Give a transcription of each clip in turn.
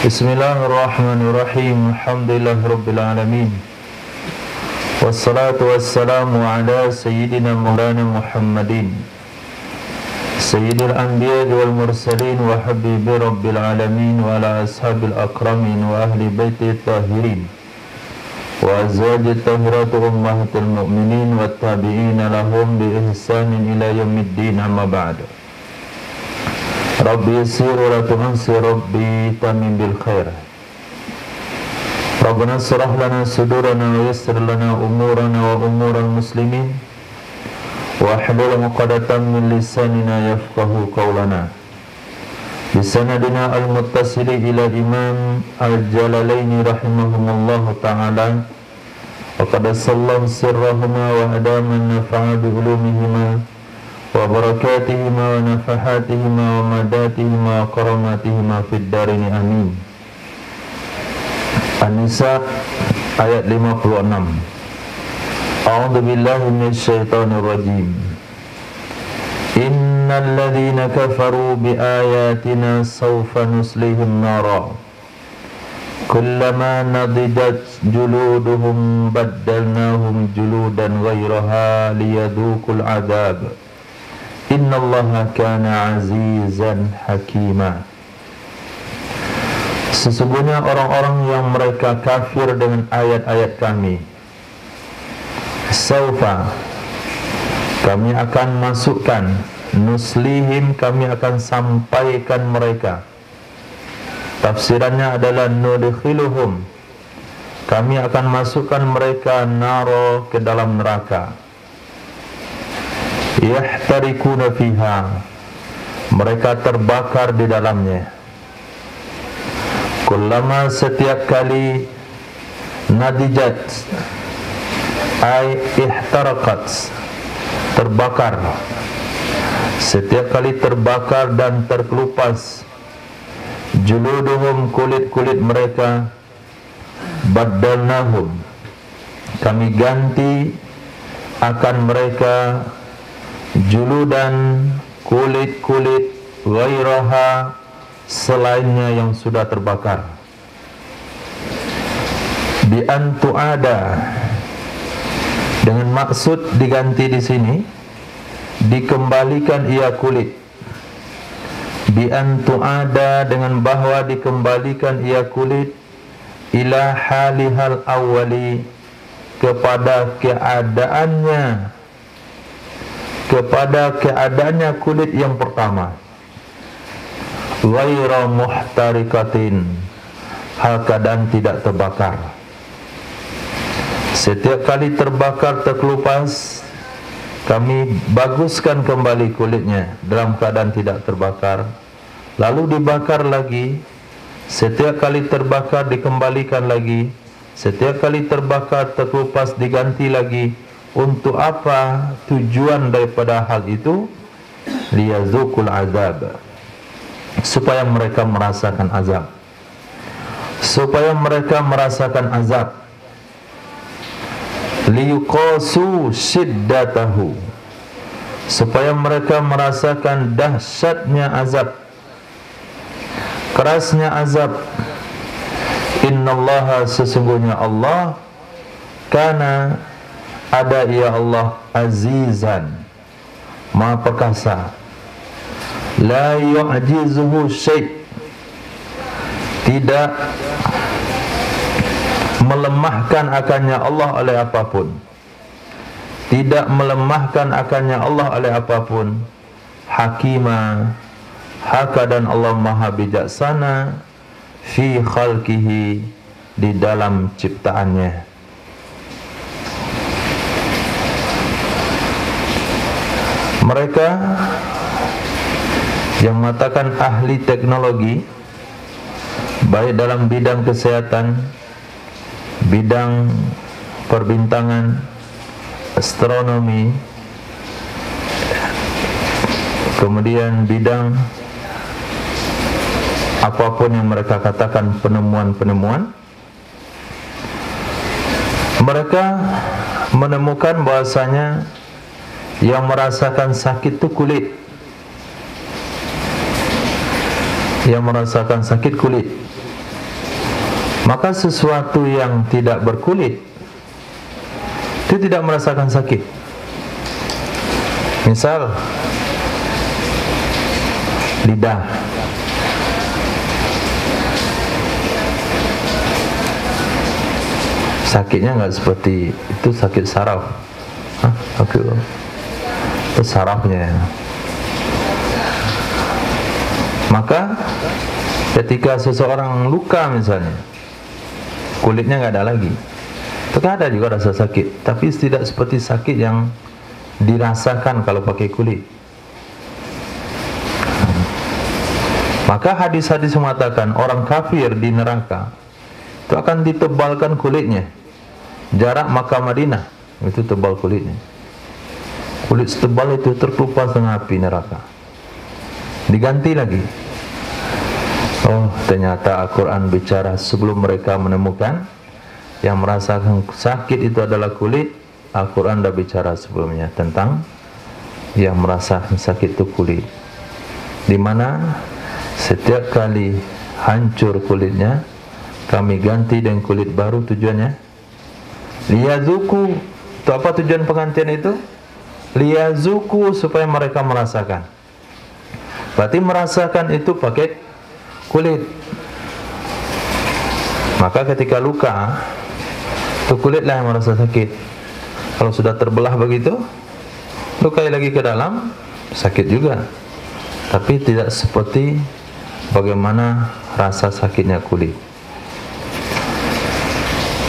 Bismillahirrahmanirrahim. Alhamdulillahirabbil alamin. Wassalatu wassalamu ala sayyidina maulana Muhammadin sayyidil anbiya'i wal mursalin wa habibi rabbil alamin wa ala ashabil akramin wa ahli baiti tahirin wa azwajit tahirat ummahatil mu'minin wa tabi'ina lahum bi ihsanin ila yaumiddin, amma ba'du. Rabbi yassir wa la tu'assir, Rabbi tamim bil khair. Rabbana shrah lana sudurana wa yassir lana umurana wa umural muslimin wa hlul 'uqdatam min lisanina yafqahu qawlana. Bisanadina al-muttasili ila Imam al-Jalalaini rahimahumullahu ta'ala wa qad sallam sirrahuma wa adaman nafa'a bi ulumihima wa barakatihima wa nafahatihima wa madatihima wa karamatihima fid darini, amin. An-Nisa ayat 56. A'udzu billahi minasyaitonir rajim. Innal ladzina kafaru bi ayatina sawfa nuslihim nara kullama nadijat juluduhum baddalnahum juludan ghairaha liyadhuqul 'adzab. Innallaha kana azizan hakima. Sesungguhnya orang-orang yang mereka kafir dengan ayat-ayat kami, saufa, kami akan masukkan, nuslihim, kami akan sampaikan mereka. Tafsirannya adalah nudkhiluhum, kami akan masukkan mereka naro, ke dalam neraka. Yahtarikuna fiha, mereka terbakar di dalamnya. Kullama, setiap kali, nadijat ay ihtarakat, terbakar, setiap kali terbakar dan terkelupas, juluduhum, kulit-kulit mereka, baddalnahum, kami ganti akan mereka, juludan, kulit-kulit, ghairaha, selainnya yang sudah terbakar. Bi antu'ada, dengan maksud diganti di sini, dikembalikan ia kulit. Bi antu'ada, dengan bahwa dikembalikan ia kulit, ila halihal awwali, kepada keadaannya kulit yang pertama. Ghaira muhtarikatin, hal keadaan tidak terbakar. Setiap kali terbakar, terkelupas, kami baguskan kembali kulitnya dalam keadaan tidak terbakar, lalu dibakar lagi. Setiap kali terbakar, dikembalikan lagi. Setiap kali terbakar, terkelupas, diganti lagi. Untuk apa tujuan daripada hal itu? Liyazuqul azab, supaya mereka merasakan azab. Supaya mereka merasakan azab. Liyuqasu shiddatahu, supaya mereka merasakan dahsyatnya azab, kerasnya azab. Innallaha, sesungguhnya Allah, kana, ada ia Allah, azizan, maha perkasa, la yu'jizuhu syai', tidak melemahkan akannya Allah oleh apapun, tidak melemahkan akannya Allah oleh apapun. Hakima, haka, dan Allah maha bijaksana, fi khalqihi, di dalam ciptaannya. Mereka yang mengatakan ahli teknologi, baik dalam bidang kesehatan, bidang perbintangan, astronomi, kemudian bidang apapun yang mereka katakan penemuan-penemuan, mereka menemukan bahwasanya yang merasakan sakit itu kulit. Yang merasakan sakit kulit. Maka sesuatu yang tidak berkulit itu tidak merasakan sakit. Misal lidah, sakitnya nggak seperti itu sakit saraf. Oke, itu sarafnya. Maka ketika seseorang luka misalnya, kulitnya nggak ada lagi, terkadang ada juga rasa sakit, tapi tidak seperti sakit yang dirasakan kalau pakai kulit. Maka hadis-hadis mengatakan orang kafir di neraka itu akan ditebalkan kulitnya. Jarak Makkah Madinah itu tebal kulitnya. Kulit setebal itu terkelupas dengan api neraka. Diganti lagi. Oh, ternyata Al-Quran bicara sebelum mereka menemukan yang merasakan sakit itu adalah kulit. Al-Quran dah bicara sebelumnya tentang yang merasakan sakit itu kulit, di mana setiap kali hancur kulitnya kami ganti dengan kulit baru. Tujuannya liyazuku. Itu apa tujuan penggantian itu? Liyazuku, supaya mereka merasakan. Berarti merasakan itu pakai kulit. Maka ketika luka itu kulitlah yang merasa sakit. Kalau sudah terbelah begitu, lukai lagi ke dalam, sakit juga. Tapi tidak seperti bagaimana rasa sakitnya kulit.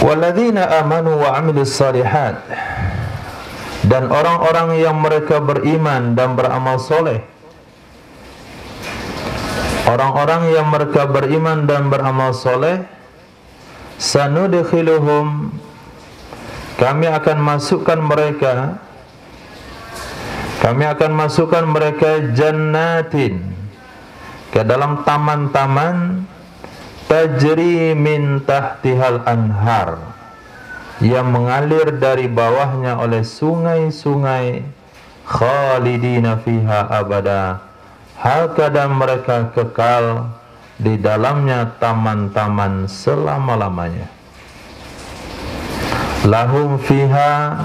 Walladzina amanu wa 'amilus shalihat, dan orang-orang yang mereka beriman dan beramal soleh. Orang-orang yang mereka beriman dan beramal soleh, sanudkhiluhum, kami akan masukkan mereka jannatin, ke dalam taman-taman, tajri min tahtihal anhar, yang mengalir dari bawahnya oleh sungai-sungai, khalidina fiha abada, hal keadaan mereka kekal di dalamnya taman-taman selama-lamanya. Lahum fiha,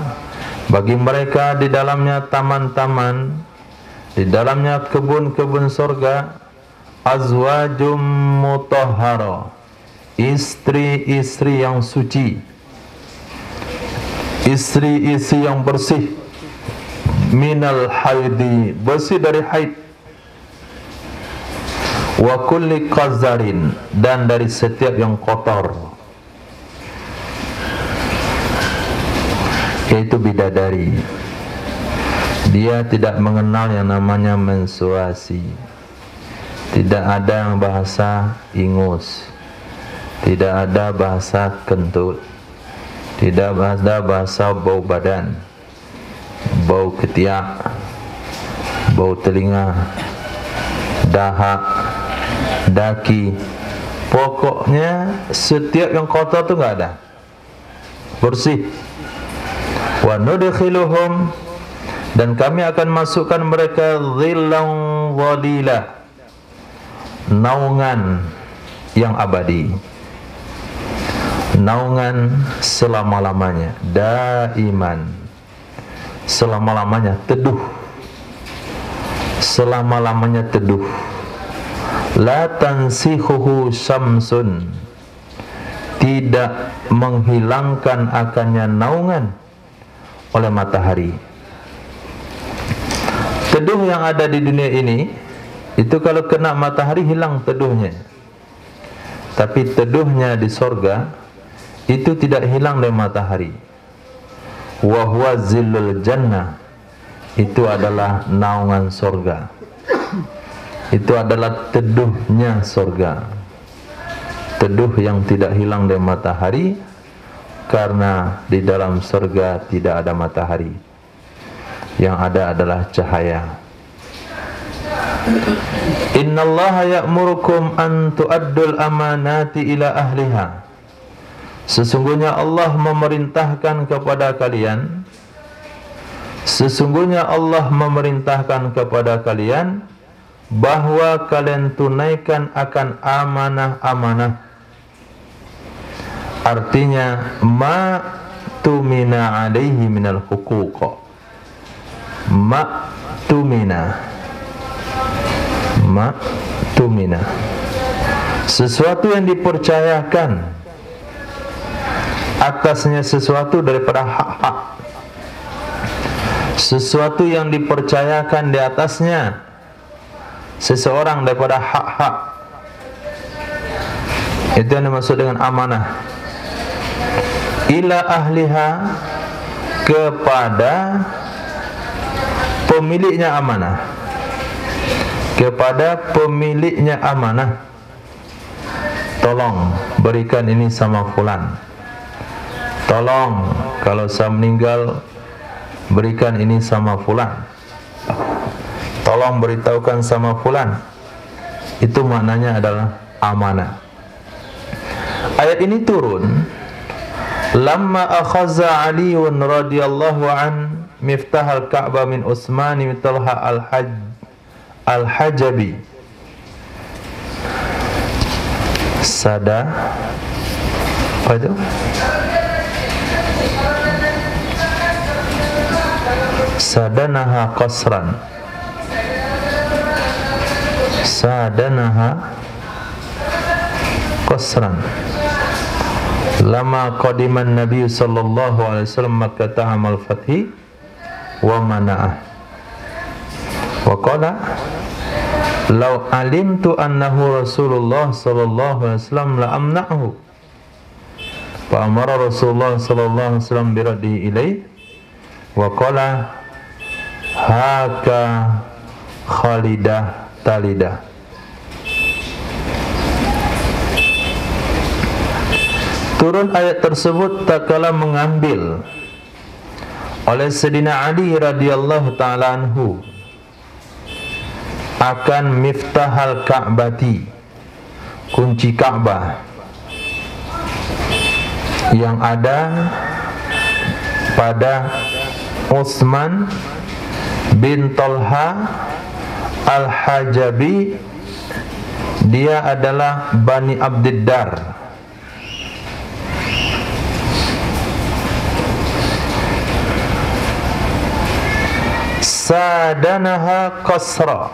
bagi mereka di dalamnya taman-taman, di dalamnya kebun-kebun surga, azwajum mutahhara, istri-istri yang suci, istri-istri yang bersih, minal haidi, bersih dari haid, wa kulli qazarin, dan dari setiap yang kotor, yaitu bidadari. Dia tidak mengenal yang namanya menstruasi. Tidak ada yang bahasa ingus, tidak ada bahasa kentut, tidak ada bahasa bau badan, bau ketiak, bau telinga, dahak, daki. Pokoknya setiap yang kotor itu nggak ada, bersih. Wa nudkhiluhum, dan kami akan masukkan mereka dhillan wadila, naungan yang abadi, naungan selama-lamanya, daiman, selama-lamanya teduh, selama-lamanya teduh. La tansihuhu syamsun, tidak menghilangkan akannya naungan oleh matahari. Teduh yang ada di dunia ini itu kalau kena matahari hilang teduhnya. Tapi teduhnya di sorga itu tidak hilang dari matahari. Wa huwa zillul jannah, itu adalah naungan sorga. Itu adalah teduhnya sorga. Teduh yang tidak hilang dari matahari, karena di dalam sorga tidak ada matahari. Yang ada adalah cahaya. Innallaha ya'murukum an tu'addul amanati ila ahliha. Sesungguhnya Allah memerintahkan kepada kalian, sesungguhnya Allah memerintahkan kepada kalian bahwa kalian tunaikan akan amanah-amanah artinya ma tumina alaihi minal huquq. Ma tumina, sesuatu yang dipercayakan atasnya sesuatu daripada hak-hak, sesuatu yang dipercayakan di atasnya seseorang daripada hak-hak, itu yang dimaksud dengan amanah. Ila ahliha, kepada pemiliknya amanah, kepada pemiliknya amanah. Tolong berikan ini sama fulan. Tolong kalau saya meninggal berikan ini sama fulan. Tolong beritahukan sama fulan. Itu maknanya adalah amanah. Ayat ini turun lamma akhadha Aliun radhiyallahu an miftah al-Ka'bah min Utsman bin Talha al-Hajabi. Sada apa itu? Sadanaha qasran. Sadanaha qasran. Lama qadiman Nabi sallallahu alaihi wasallam Makkah amal fathi wa mana'ah. Wa qala law alimtu annahu Rasulullah sallallahu alaihi wasallam la amna'hu. Fa amara Rasulullah sallallahu alaihi wasallam bi raddihi ilaihi wa qala haka khalidah talidah. Turun ayat tersebut tak kala mengambil oleh Sayyidina Ali radhiyallahu ta'ala anhu akan miftahal Ka'bati, kunci Ka'bah yang ada pada Utsman bin Talha al-Hajabi. Dia adalah Bani Abdiddar. Sadanaha qasra.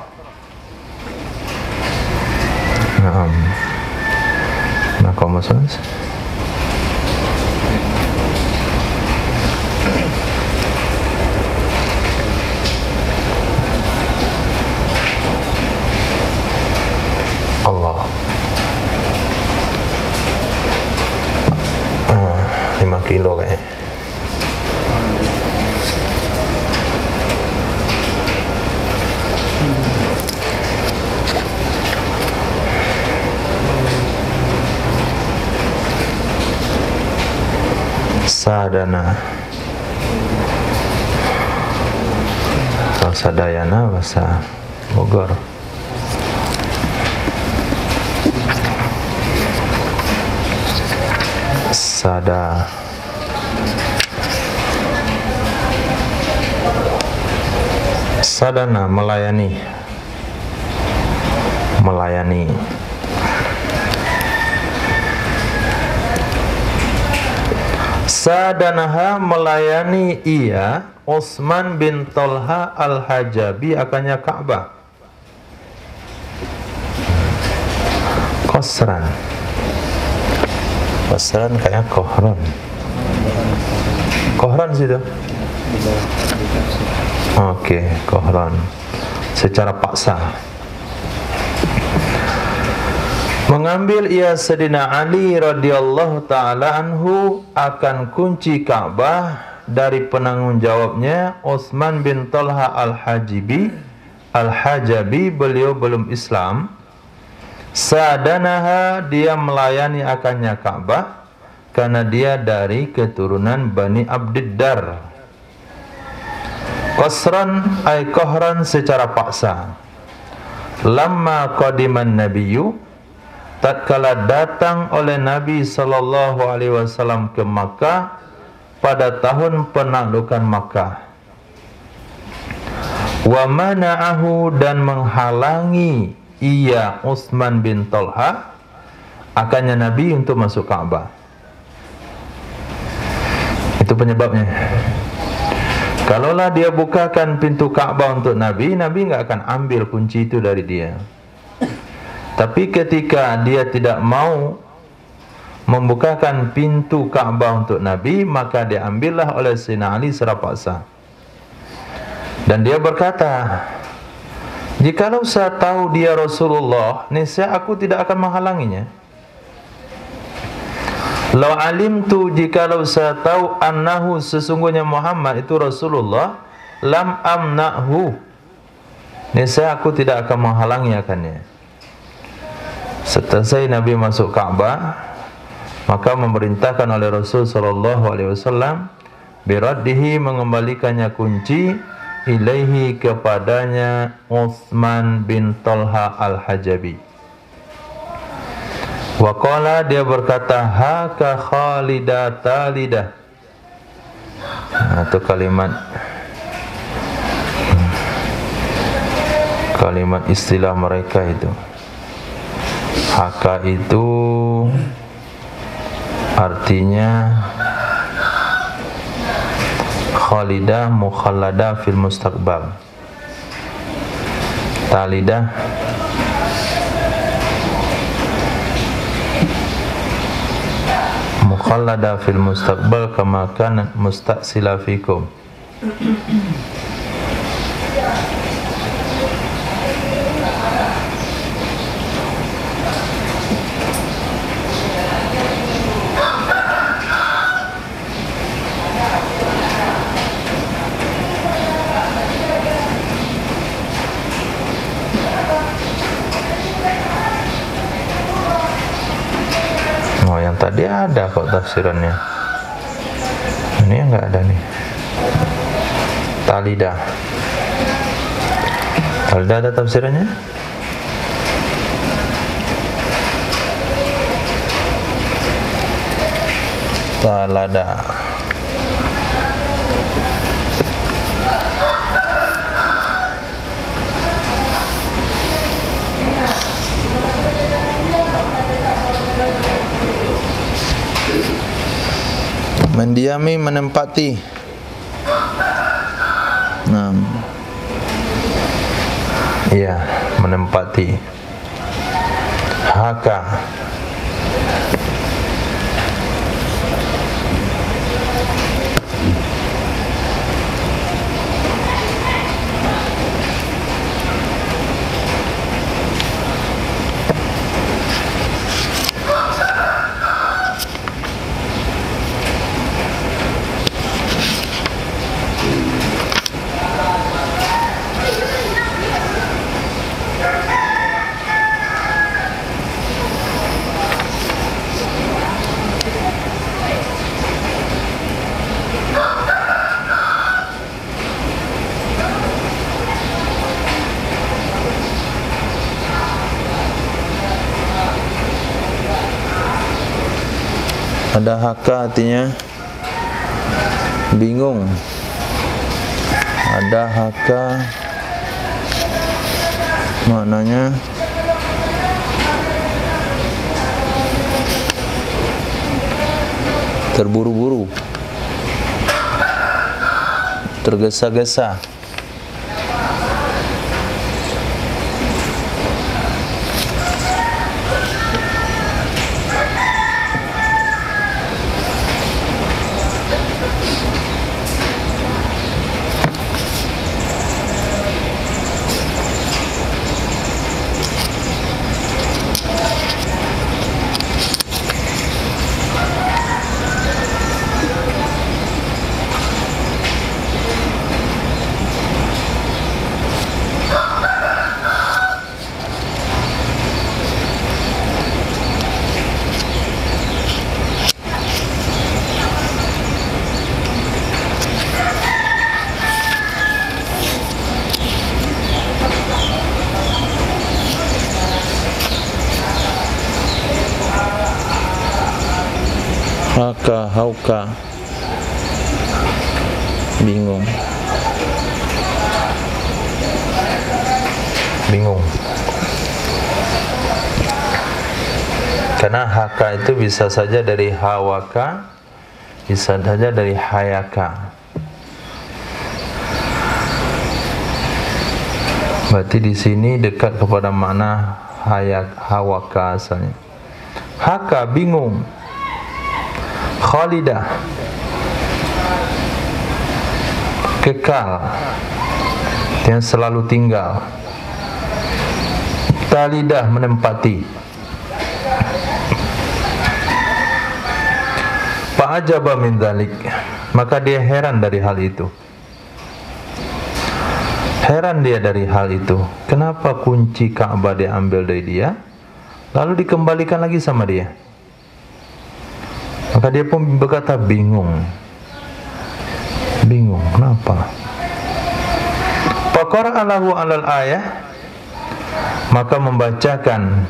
Nah, kamu maksudnya Allah 5 kilo kayaknya. Sadana, kalau sadayana bahasa Bogor. Sada sadana, melayani. Sadanaha, melayani ia Utsman bin Talha al-Hajabi akannya Ka'bah. Qasran kayak kohron situ. Oke, kohron secara paksa. Mengambil ia Sayyidina Ali radhiyallahu ta'ala anhu akan kunci Ka'bah dari penanggung jawabnya Utsman bin Talha al-Hajabi. Beliau belum Islam. Sadanaha, dia melayani akannya Ka'bah karena dia dari keturunan Bani Abdiddar. Qasran ay kohran, secara paksa. Lamma qadiman nabiyyu, tatkala datang oleh Nabi sallallahu alaihi wasallam ke Makkah pada tahun penaklukan Makkah. Wa mana'ahu, dan menghalangi ia Utsman bin Talha akannya Nabi untuk masuk Ka'bah. Itu penyebabnya. Kalaulah dia bukakan pintu Ka'bah untuk Nabi, Nabi nggak akan ambil kunci itu dari dia. Tapi ketika dia tidak mau membukakan pintu Ka'bah untuk Nabi, maka diambillah oleh Sayyidina Ali secara paksa. Dan dia berkata, jikalau saya tahu dia Rasulullah, niscaya aku tidak akan menghalanginya. Lau alimtu, jikalau saya tahu annahu, sesungguhnya Muhammad itu Rasulullah, lam amna'hu, niscaya aku tidak akan menghalangi akannya. Setelah Nabi masuk Ka'bah, maka memerintahkan oleh Rasul sallallahu alaihi wasallam biraddihi, mengembalikannya kunci, ilaihi, kepadanya Utsman bin Talha al-Hajabi. Waqala, dia berkata, haka Khalidah talidah. Itu kalimat istilah mereka itu. Haka itu artinya Khalidah mukhalladah fil mustaqbal. Talidah mukhallada fil mustaqbal kama kanat mustasila fikum. Oh, yang tadi ada kok tafsirannya. Ini yang nggak ada nih. Talidah. Talidah ada tafsirannya? Talada. Mendiami, menempati. Iya, menempati. Haka. Ada haka artinya bingung. Ada haka maknanya terburu-buru, tergesa-gesa. Haka, hauka, bingung. Bingung. Karena haka itu bisa saja dari hawaka, bisa saja dari hayaka. Berarti di sini dekat kepada makna hawaka asalnya. Haka, bingung. Khalidah, kekal, yang selalu tinggal. Talidah, menempati. Fa'ajaba min dzalik, maka dia heran dari hal itu. Heran dia dari hal itu. Kenapa kunci Ka'bah diambil dari dia, lalu dikembalikan lagi sama dia? Maka dia pun berkata bingung. Bingung, kenapa? Faqara'a lahu 'alal ayah, maka membacakan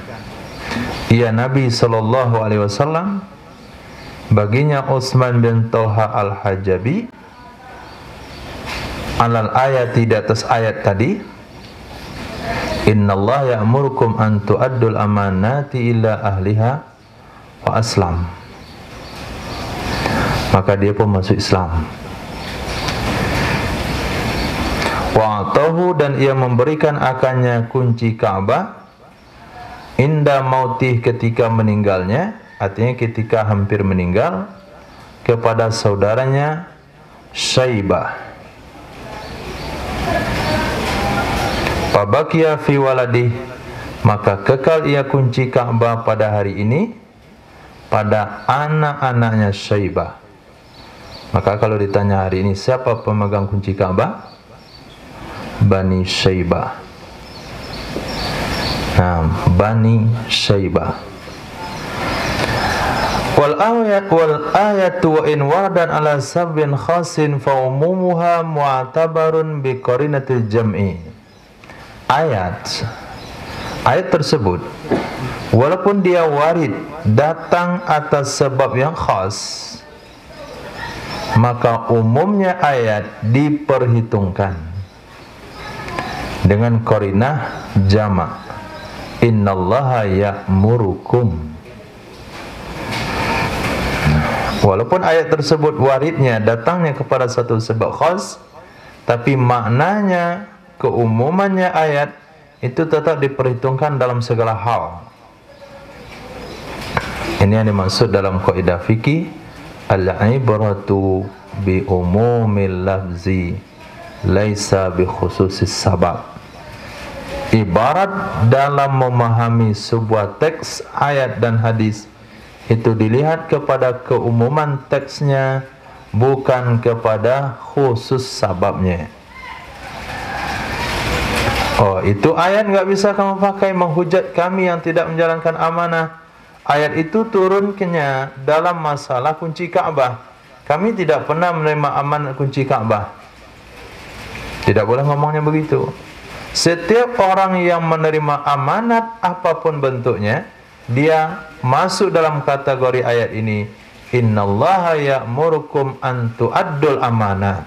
ia Nabi sallallahu alaihi wasallam baginya Utsman bin Talha al-Hajabi 'alal ayati, di atas ayat tadi, innallaha ya'murukum an tu'addul amanati ila ahliha wa aslam. Maka dia pun masuk Islam. Wa'atahu, dan ia memberikan akannya kunci Ka'bah inda mautih, ketika meninggalnya, artinya ketika hampir meninggal, kepada saudaranya Syaibah. Fabaqiya fi waladih, maka kekal ia kunci Ka'bah pada hari ini pada anak-anaknya Syaibah. Maka kalau ditanya hari ini siapa pemegang kunci Ka'bah? Bani Syaibah. Nah, Bani Syaibah. Wal ayatu wa in waradan ala sabbin khasin fa umumuha mu'tabarun bi qarinatil jam'i. Ayat tersebut walaupun dia warid datang atas sebab yang khas, maka umumnya ayat diperhitungkan dengan qarinah jama'. Innallaha ya'murukum. Walaupun ayat tersebut waridnya datangnya kepada satu sebab khas, tapi maknanya, keumumannya ayat itu tetap diperhitungkan dalam segala hal. Ini yang dimaksud dalam kaidah fikih, al-ibratu bi umumil lafzi laisa bi khususis sabab. Ibarat dalam memahami sebuah teks ayat dan hadis itu dilihat kepada keumuman teksnya, bukan kepada khusus sababnya. Oh, itu ayat nggak bisa kamu pakai menghujat kami yang tidak menjalankan amanah. Ayat itu turunnya dalam masalah kunci Ka'bah. Kami tidak pernah menerima amanat kunci Ka'bah. Tidak boleh ngomongnya begitu. Setiap orang yang menerima amanat apapun bentuknya, dia masuk dalam kategori ayat ini. Innallaha ya'murukum an tu'addul amanat.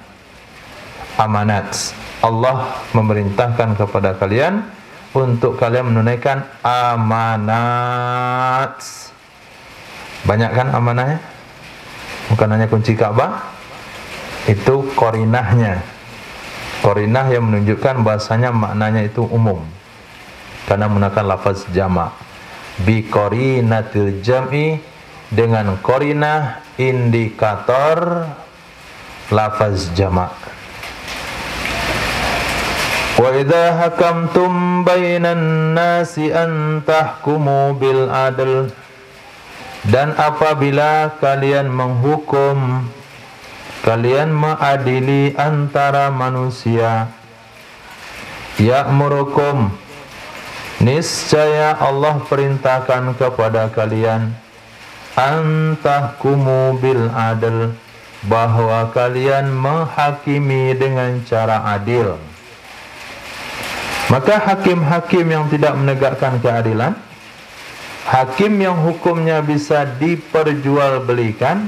Amanat. Allah memerintahkan kepada kalian untuk kalian menunaikan amanat. Banyak kan amanahnya? Bukan hanya kunci Ka'bah. Itu qarinahnya. Qarinah yang menunjukkan bahasanya maknanya itu umum, karena menggunakan lafaz jama'. Bi qarinatil jam'i, dengan qarinah indikator lafaz jama'. Wa idza hakamtum bainan nasi an tahkumu bil adl, dan apabila kalian menghukum, kalian mengadili antara manusia, ya'murukum, niscaya Allah perintahkan kepada kalian, antahkumu bil adl, bahwa kalian menghakimi dengan cara adil. Maka hakim-hakim yang tidak menegakkan keadilan, hakim yang hukumnya bisa diperjualbelikan,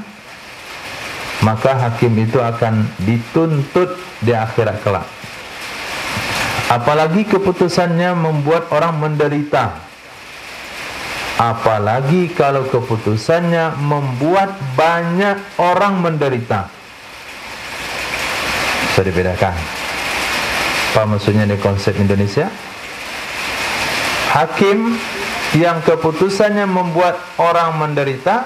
maka hakim itu akan dituntut di akhirat kelak. Apalagi keputusannya membuat orang menderita. Apalagi kalau keputusannya membuat banyak orang menderita. Bisa dibedakan. Apa maksudnya di konsep Indonesia? Hakim yang keputusannya membuat orang menderita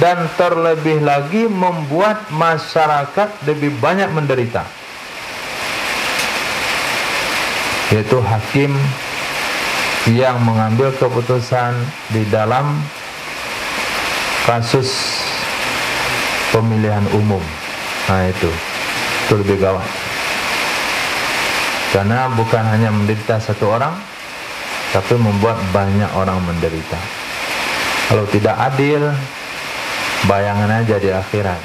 dan terlebih lagi membuat masyarakat lebih banyak menderita, yaitu hakim yang mengambil keputusan di dalam kasus pemilihan umum. Nah itu lebih gawat, karena bukan hanya menderita satu orang, tapi membuat banyak orang menderita. Kalau tidak adil, bayangan aja di akhirat,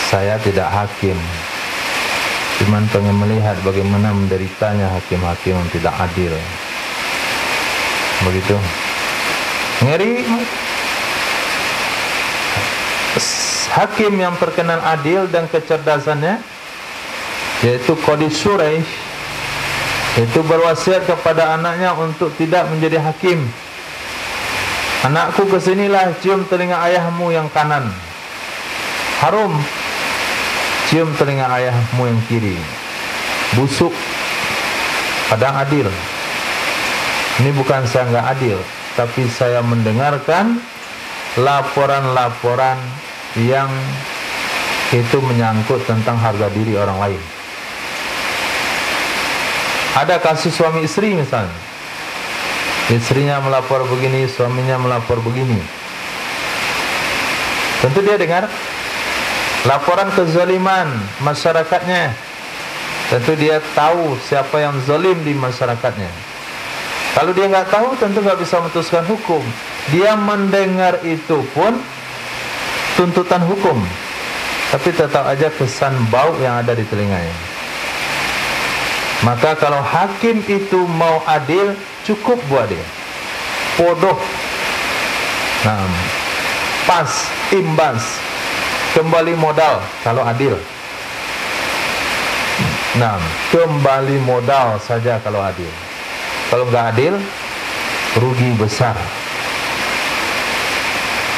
saya tidak hakim, cuman pengen melihat bagaimana menderitanya hakim-hakim yang tidak adil. Begitu ngeri. Hakim yang terkenal adil dan kecerdasannya, yaitu Qadi Shuraih, itu berwasiat kepada anaknya untuk tidak menjadi hakim. Anakku, kesinilah, cium telinga ayahmu yang kanan. Harum. Cium telinga ayahmu yang kiri. Busuk. Padang adil. Ini bukan saya nggak adil, tapi saya mendengarkan laporan-laporan yang itu menyangkut tentang harga diri orang lain. Ada kasus suami istri misalnya, istrinya melapor begini, suaminya melapor begini. Tentu dia dengar laporan kezaliman masyarakatnya. Tentu dia tahu siapa yang zalim di masyarakatnya. Kalau dia nggak tahu, tentu nggak bisa memutuskan hukum. Dia mendengar itu pun tuntutan hukum, tapi tetap aja kesan bau yang ada di telinganya. Maka kalau hakim itu mau adil, cukup buat dia bodoh, pas, imbas, kembali modal kalau adil. Kembali modal saja kalau adil. Kalau nggak adil, rugi besar.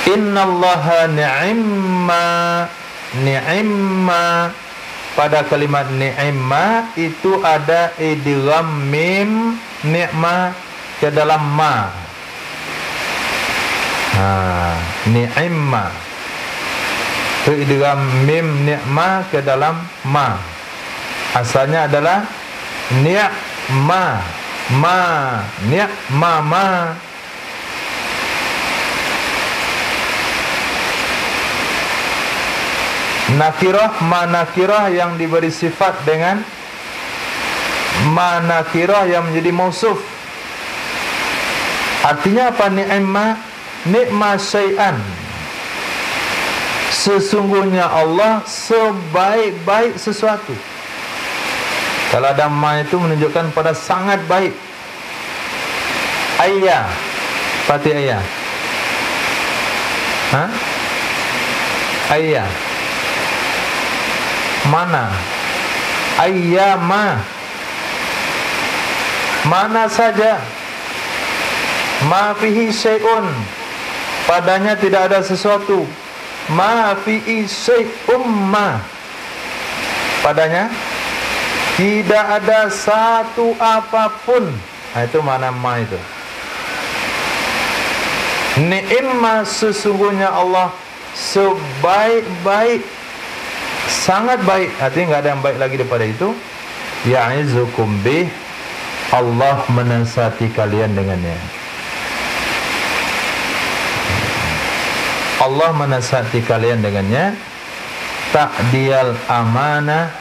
Innallaha ni'imma. Pada kalimat ni'imma itu ada idgham mim ni'ma ke dalam ma. Ni'imma itu idgham mim ni'ma ke dalam ma. Asalnya adalah ni'ma. Ni'ma. Nakirah, nakirah yang diberi sifat dengan nakirah yang menjadi mausuf. Artinya apa ni'ma? Ni'ma syai'an. Sesungguhnya Allah sebaik-baik sesuatu. Kalau ada ma itu menunjukkan pada sangat baik. Ayah, pati ayah. Ayah. Mana? Ayyama. Mana saja. Ma fihi syai'un. Padanya tidak ada sesuatu. Ma fihi syai'um ma. Padanya tidak ada satu apapun. Itu mana ma itu. Ni'imma, sesungguhnya Allah sebaik-baik, sangat baik. Artinya nggak ada yang baik lagi daripada itu. Ya'izukum bih, Allah menasihati kalian dengannya. Allah menasihati kalian dengannya. Ta'diyal amanah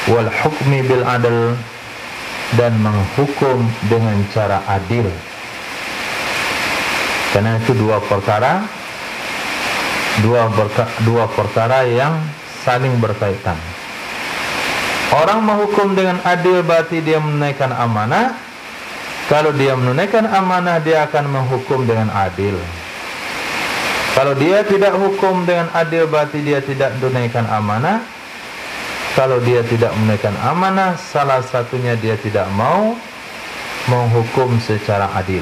wal hukmi bil adl, dan menghukum dengan cara adil. Karena itu dua perkara yang saling berkaitan. Orang menghukum dengan adil berarti dia menunaikan amanah. Kalau dia menunaikan amanah, dia akan menghukum dengan adil. Kalau dia tidak hukum dengan adil, berarti dia tidak menunaikan amanah. Kalau dia tidak menunaikan amanah, salah satunya dia tidak mau menghukum secara adil.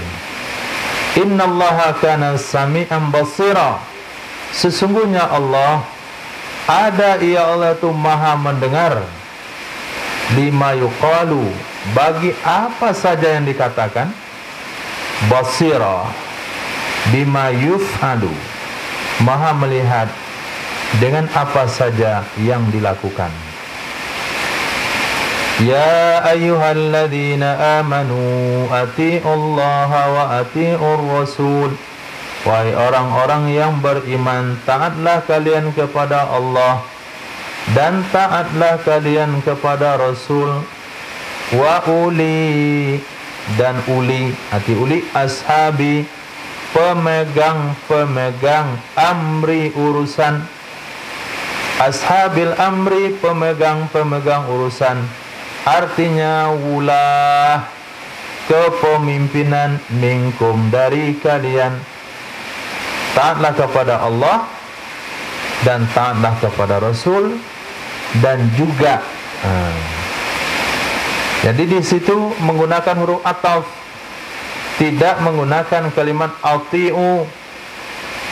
Innallaha kana sami'an basira. Sesungguhnya Allah itu maha mendengar. Lima yuqalu, bagi apa saja yang dikatakan. Basira bima yuf'alu, maha melihat dengan apa saja yang dilakukan. Ya ayyuhalladzina amanu ati'ullaha wa ati'ur rasul. Wahai orang-orang yang beriman, taatlah kalian kepada Allah dan taatlah kalian kepada Rasul. Wa uli, dan uli, arti uli ashabi, pemegang amri urusan. Ashabil amri, pemegang urusan. Artinya wulah, kepemimpinan, minkum, dari kalian. Taatlah kepada Allah dan taatlah kepada Rasul, dan juga jadi di situ menggunakan huruf ataf, tidak menggunakan kalimat ati'u.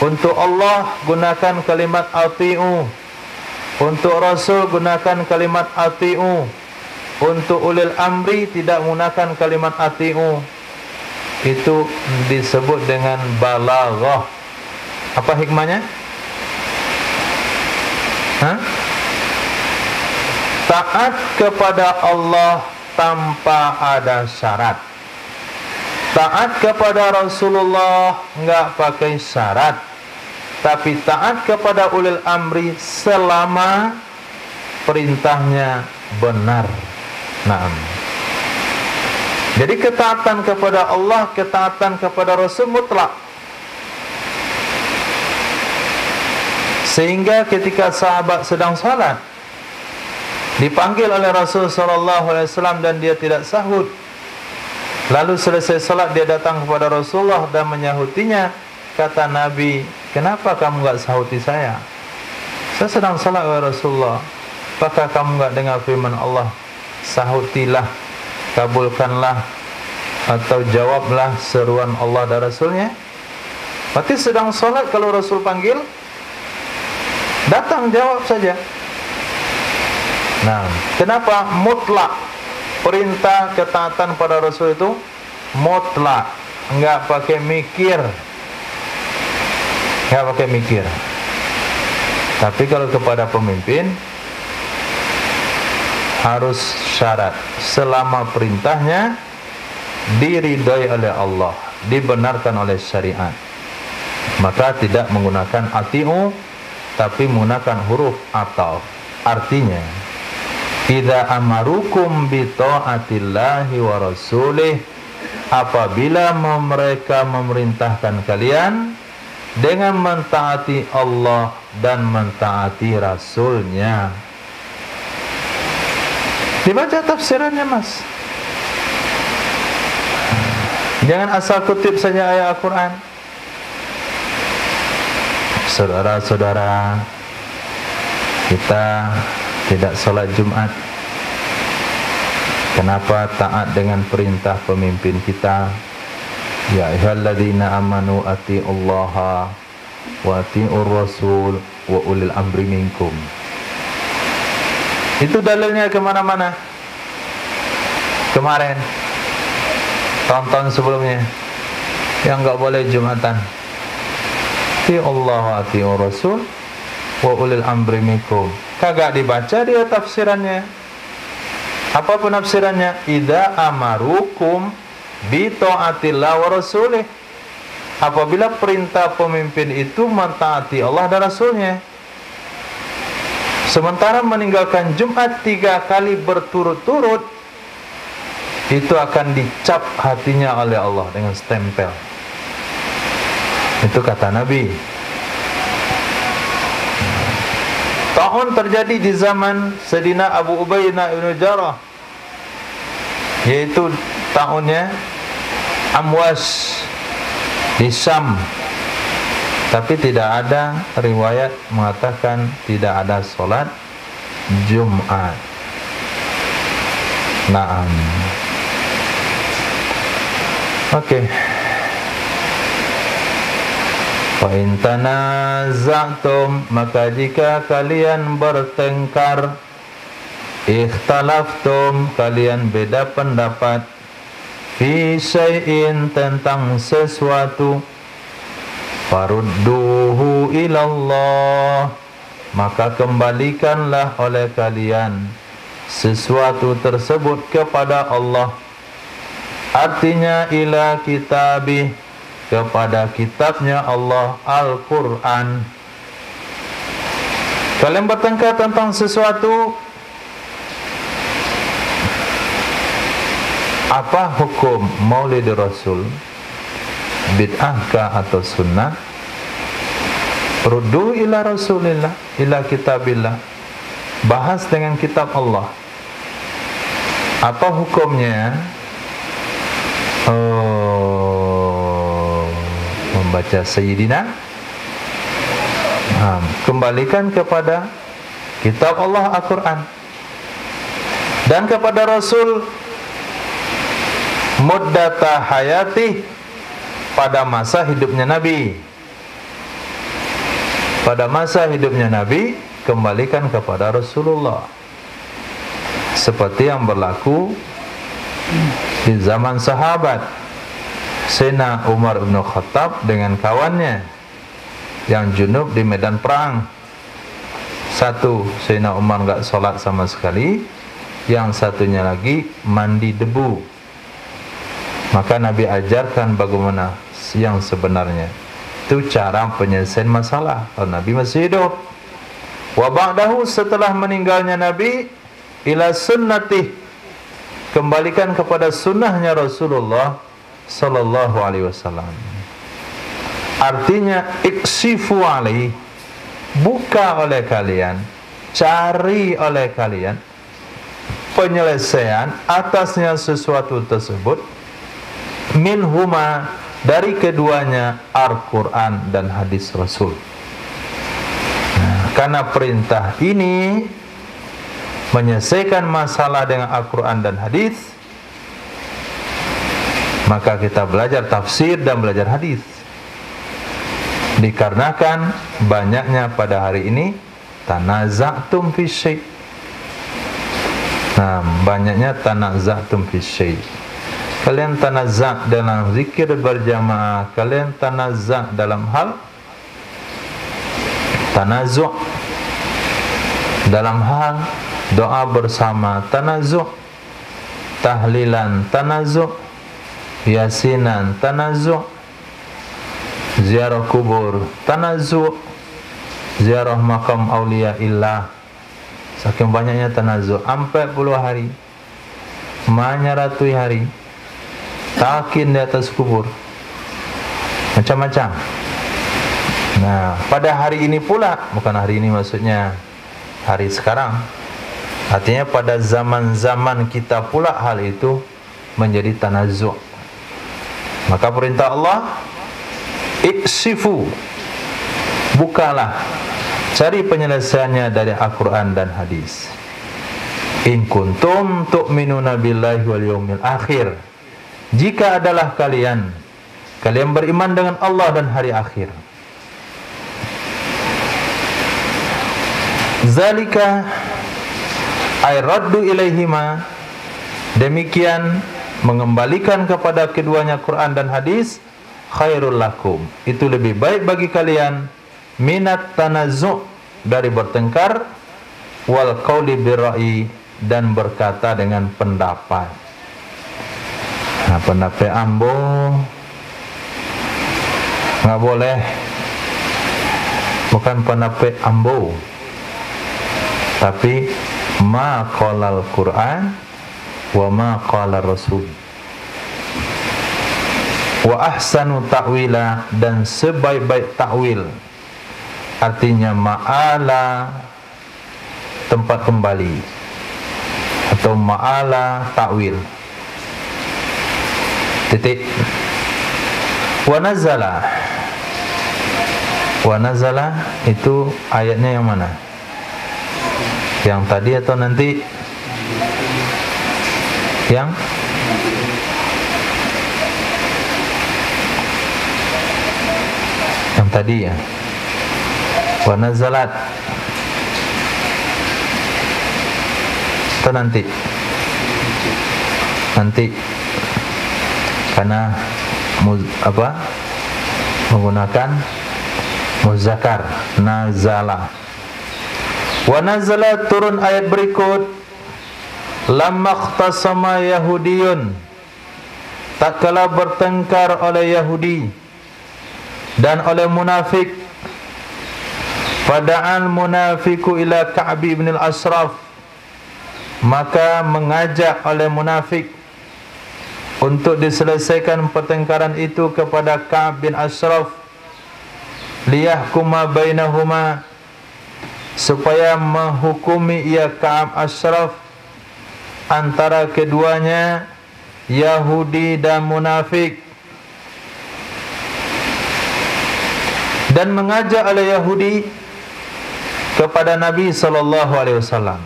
Untuk Allah gunakan kalimat ati'u, untuk Rasul gunakan kalimat ati'u, untuk ulil amri tidak menggunakan kalimat ati'u. Itu disebut dengan balaghah. Apa hikmahnya? Taat kepada Allah tanpa ada syarat. Taat kepada Rasulullah enggak pakai syarat. Tapi taat kepada ulil amri selama perintahnya benar. Naam. Jadi ketaatan kepada Allah, ketaatan kepada Rasul mutlak. Sehingga ketika sahabat sedang salat, dipanggil oleh Rasul SAW dan dia tidak sahut. Lalu selesai salat dia datang kepada Rasulullah dan menyahutinya. Kata Nabi, kenapa kamu enggak sahuti saya? Saya sedang salat wahai Rasulullah. Apakah kamu enggak dengar firman Allah? Sahutilah, kabulkanlah, atau jawablah seruan Allah dan Rasulnya. Berarti sedang salat kalau Rasul panggil, datang jawab saja. Nah, kenapa mutlak? Perintah ketaatan pada Rasul itu mutlak, enggak pakai mikir. Enggak pakai mikir. Tapi kalau kepada pemimpin harus syarat, selama perintahnya diridhai oleh Allah, dibenarkan oleh syariat. Maka tidak menggunakan ati'u, tapi menggunakan huruf ataf. Artinya, idza amarukum bi ta'atillahi wa rasulih, apabila mereka memerintahkan kalian dengan mentaati Allah dan mentaati Rasulnya. Dibaca tafsirannya, Mas. Jangan asal kutip saja ayat Al-Quran. Saudara-saudara, kita tidak sholat Jumat. Kenapa? Taat dengan perintah pemimpin kita. Ya ayyuhalladzina amanu atiullaha wa atiur rasul wa ulil amri minkum. Itu dalilnya kemana-mana. Kemarin, tahun-tahun sebelumnya, yang enggak boleh Jumatan. Allah wa atiur rasul wa ulil amri minkum. Kagak dibaca dia tafsirannya. Apa penafsirannya? Idza amarukum bi ta'atillah wa rasulih. Apabila perintah pemimpin itu mentaati Allah dan Rasulnya. Sementara meninggalkan Jumat 3 kali berturut-turut, itu akan dicap hatinya oleh Allah dengan stempel. Itu kata Nabi. Ta'un terjadi di zaman Sayyidina Abu Ubaidah bin Jarrah, yaitu tahunnya Amwas di Syam. Tapi tidak ada riwayat mengatakan tidak ada sholat Jumat. Naam. Oke. Fa in tanaza'tum, maka jika kalian bertengkar, ikhtalaftum, kalian beda pendapat, fi syai'in, tentang sesuatu, farudduhu ilallah, maka kembalikanlah oleh kalian sesuatu tersebut kepada Allah. Artinya ila kitabih, kepada kitabnya Allah, Al-Quran. Kalian bertengkar tentang sesuatu, apa hukum maulid Rasul, bid'ahkah atau sunnah? Ruddu ila Rasulillah, ila kitabillah, bahas dengan kitab Allah. Apa hukumnya? Membaca Sayyidina, kembalikan kepada kitab Allah, Al-Quran, dan kepada Rasul muddata hayati, pada masa hidupnya Nabi. Pada masa hidupnya Nabi, kembalikan kepada Rasulullah, seperti yang berlaku di zaman sahabat. Sayyidina Umar bin Khattab dengan kawannya yang junub di medan perang. Satu, Sayyidina Umar enggak sholat sama sekali, yang satunya lagi mandi debu. Maka Nabi ajarkan bagaimana yang sebenarnya. Itu cara penyelesaian masalah kalau Nabi masih hidup. Wa ba'dahu, setelah meninggalnya Nabi, ila sunnatih, kembalikan kepada sunnahnya Rasulullah sallallahu alaihi wasallam. Artinya iksifu alaih, buka oleh kalian, cari oleh kalian penyelesaian atasnya sesuatu tersebut, minhuma, dari keduanya, Al-Quran dan hadis Rasul. Karena perintah ini menyelesaikan masalah dengan Al-Quran dan hadis, maka kita belajar tafsir dan belajar hadis. Dikarenakan banyaknya pada hari ini tanaza'tum fi syai'. Banyaknya tanaza'tum fi syai'. Kalian tanazza' dalam zikir berjamaah, kalian tanazza' dalam hal tanazu', dalam hal doa bersama, tanazu', tahlilan, tanazu', yasinan, tanazu', ziarah kubur, tanazu', ziarah makam aulia illah. Saking banyaknya tanazu', 40 hari, menyaratui hari, takin di atas kubur, macam-macam. Nah, pada hari ini pula, bukan hari ini maksudnya hari sekarang, artinya pada zaman-zaman kita pula hal itu menjadi tanazu'. Maka perintah Allah, iksifu, bukalah, cari penyelesaiannya dari Al-Quran dan hadis. In kuntum tu'minuna billahi wal yawmil akhir, jika adalah kalian beriman dengan Allah dan hari akhir. Zalika ay raddu ilaihima, demikian mengembalikan kepada keduanya Quran dan hadis, khairul lakum, itu lebih baik bagi kalian, minat tanazu', dari bertengkar, wal qauli birra'i, dan berkata dengan pendapat. Nah, pendapat ambo nggak boleh, bukan pendapat ambo, tapi ma qalal Quran wa ma qala Rasul, wa ahsanu ta'wila, dan sebaik-baik takwil, artinya ma'ala, tempat kembali, atau ma'ala takwil. Titik. Wa nazala, wa nazala itu ayatnya yang mana? Yang tadi atau nanti? Yang tadi ya. Wa nazalat. Itu nanti karena menggunakan muzakkar nazala. Wa nazala, turun ayat berikut, lamma ikhtasama yahudiyun, tak kala bertengkar oleh Yahudi dan oleh munafik, fada'al munafiku ila Ka'b bin al-Ashraf, maka mengajak oleh munafik untuk diselesaikan pertengkaran itu kepada Ka'b bin Ashraf, liyahkuma bainahuma, supaya menghukumi ia Ka'b Ashraf antara keduanya, Yahudi dan munafik. Dan mengajak oleh Yahudi kepada Nabi sallallahu alaihi wasallam.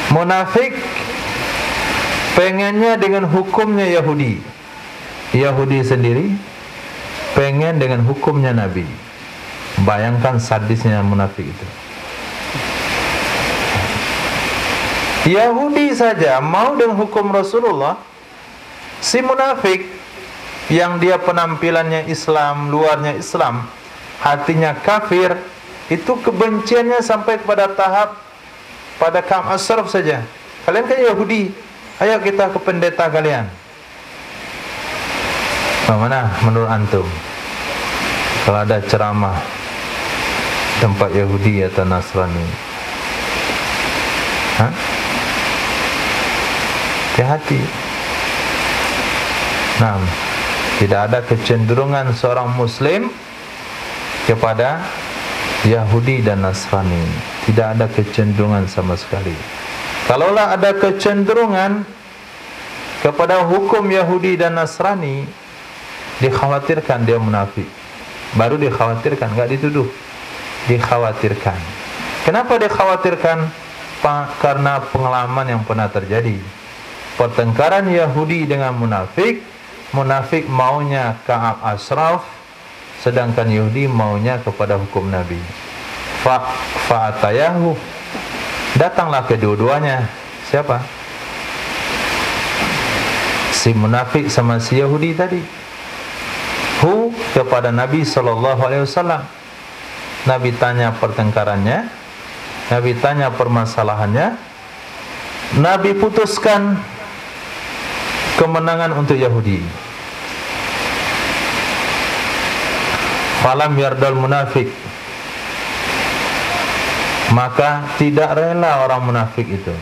Munafik pengennya dengan hukumnya Yahudi. Yahudi sendiri pengen dengan hukumnya Nabi. Bayangkan sadisnya munafik itu. Yahudi saja mau dengan hukum Rasulullah, si munafik yang dia penampilannya Islam, luarnya Islam, hatinya kafir, itu kebenciannya sampai kepada tahap pada Ka'b Ashraf saja. Kalian kan Yahudi, ayo kita ke pendeta kalian. Bagaimana menurut antum kalau ada ceramah tempat Yahudi atau Nasrani? Hati-hati. Nah, tidak ada kecenderungan seorang Muslim kepada Yahudi dan Nasrani. Tidak ada kecenderungan sama sekali. Kalaulah ada kecenderungan kepada hukum Yahudi dan Nasrani, dikhawatirkan dia munafik. Baru dikhawatirkan, enggak dituduh. Dikhawatirkan. Kenapa dikhawatirkan? Karena pengalaman yang pernah terjadi. Pertengkaran Yahudi dengan munafik. Munafik maunya Ka'b Ashraf, sedangkan Yahudi maunya kepada hukum Nabi. Fa'atayahu, datanglah kedua-duanya. Siapa? Si munafik sama si Yahudi tadi. Kepada Nabi sallallahu alaihi wasallam. Nabi tanya pertengkarannya, Nabi tanya permasalahannya, Nabi putuskan kemenangan untuk Yahudi. Falam yardal munafik, maka tidak rela orang munafik itu.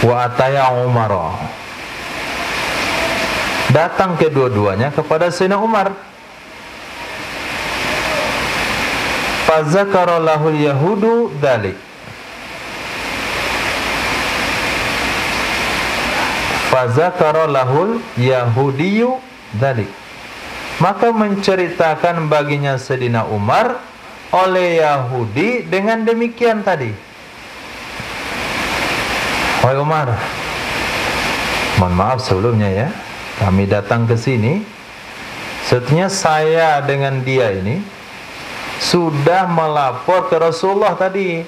Wa ataya Umar, datang kedua-duanya kepada Sayyidina Umar. Fazakara lahul yahudu dalik, fazakara lahul yahudiyu dalik, maka menceritakan baginya Sayyidina Umar oleh Yahudi dengan demikian tadi. Wahai Umar, mohon maaf sebelumnya ya, kami datang ke sini, sebetulnya saya dengan dia ini sudah melapor ke Rasulullah tadi.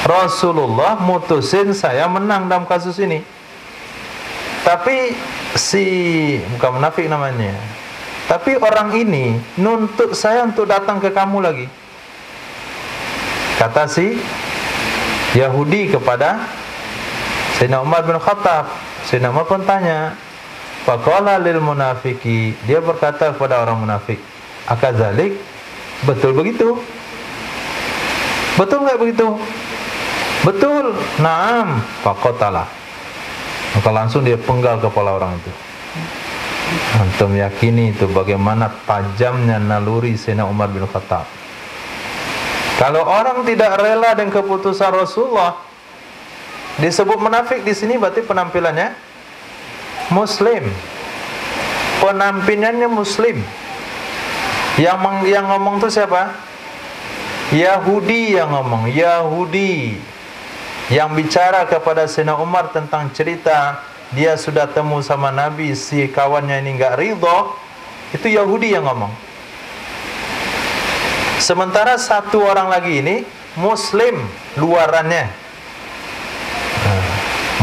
Rasulullah mutusin saya menang dalam kasus ini. Tapi bukan munafik namanya, tapi orang ini nuntut saya untuk datang ke kamu lagi. Kata si Yahudi kepada Sayyidina Umar bin Khattab. Sayyidina Umar pun tanya, faqala lil munafiki, dia berkata kepada orang munafik, akadzalik, betul begitu? Betul enggak begitu? Betul. Naam. Faqatalah, maka langsung dia penggal kepala orang itu. Antum yakini itu bagaimana tajamnya naluri Sayyidina Umar bin Khattab. Kalau orang tidak rela dengan keputusan Rasulullah, disebut munafik di sini berarti penampilannya Muslim. Penampilannya Muslim. Yang ngomong itu siapa? Yahudi yang ngomong. Yahudi. Yang bicara kepada Sayyidina Umar tentang cerita dia sudah temu sama Nabi, si kawannya ini enggak ridha, itu Yahudi yang ngomong. Sementara satu orang lagi ini Muslim luarannya,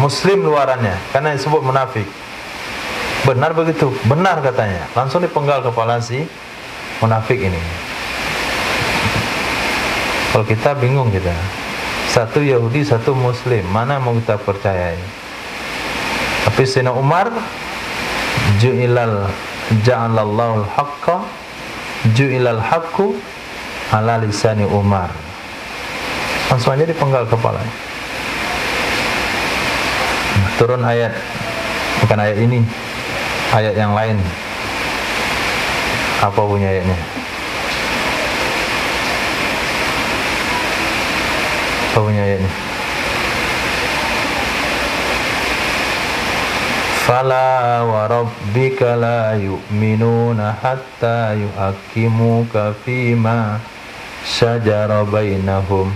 Muslim luarannya, karena disebut munafik. Benar begitu? Benar katanya. Langsung dipenggal kepala si munafik ini. Kalau kita bingung kita, satu Yahudi, satu Muslim, mana mau kita percayai? Tapi Sayyidina Umar, ja'alallahu al-haqqa, ju'ilal haqqu ala lisani Umar. Langsung aja dipenggal kepalanya. Turun ayat, bukan ayat ini, ayat yang lain. Apa bunyi ayatnya? Apa bunyi ayatnya? Fala wa rabbika la yu'minuna hatta yuhakimuka fima syajara bainahum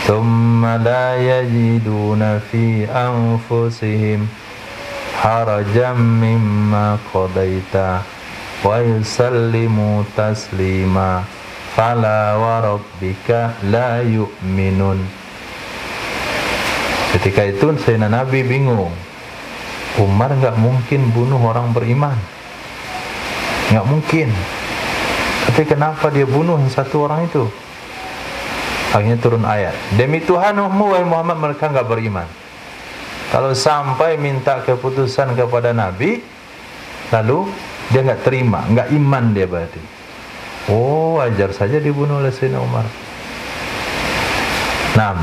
thumma la yajiduna fi anfusihim harajan mimma qadaita wa yusallimu taslima fala wa rabbika la yu'minun. Ketika itu Sayyidina Nabi bingung. Umar enggak mungkin bunuh orang beriman, enggak mungkin. Tapi kenapa dia bunuh satu orang itu? Akhirnya turun ayat, demi Tuhanmu wahai Muhammad, mereka enggak beriman. Kalau sampai minta keputusan kepada Nabi, lalu dia enggak terima, enggak iman dia berarti. Oh, wajar saja dibunuh oleh Sayyidina Umar. Nah,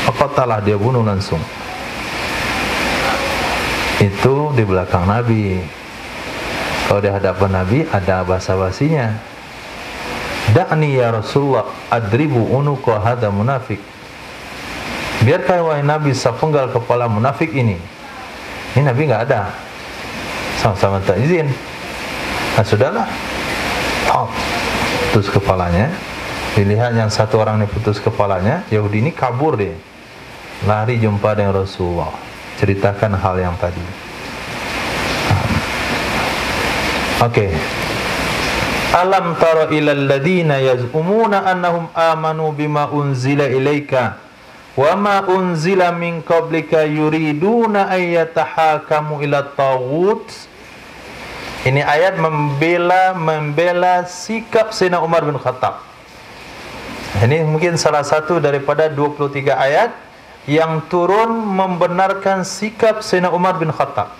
apatalah dia bunuh langsung. Itu di belakang Nabi. Kalau di hadapan Nabi ada basa-basinya. Da'ni ya Rasulullah adribu unuqa hadza munafik. Biarkan wahai Nabi saya penggal kepala munafik ini. Ini Nabi enggak ada. Sama-sama tak izin. Nah, sudahlah. Putus kepalanya. Dilihat yang satu orang ini putus kepalanya, Yahudi ini kabur dia. Lari jumpa dengan Rasulullah. Ceritakan hal yang tadi. Oke. Alam tara ilal ladina yaz'umuna annahum amanu bima unzila ilaika wa ma unzila min qablika yuriduna ayyatahakamu ila taghut. Ini ayat membela sikap Sayyidina Umar bin Khattab. Ini mungkin salah satu daripada 23 ayat yang turun membenarkan sikap Sayyidina Umar bin Khattab.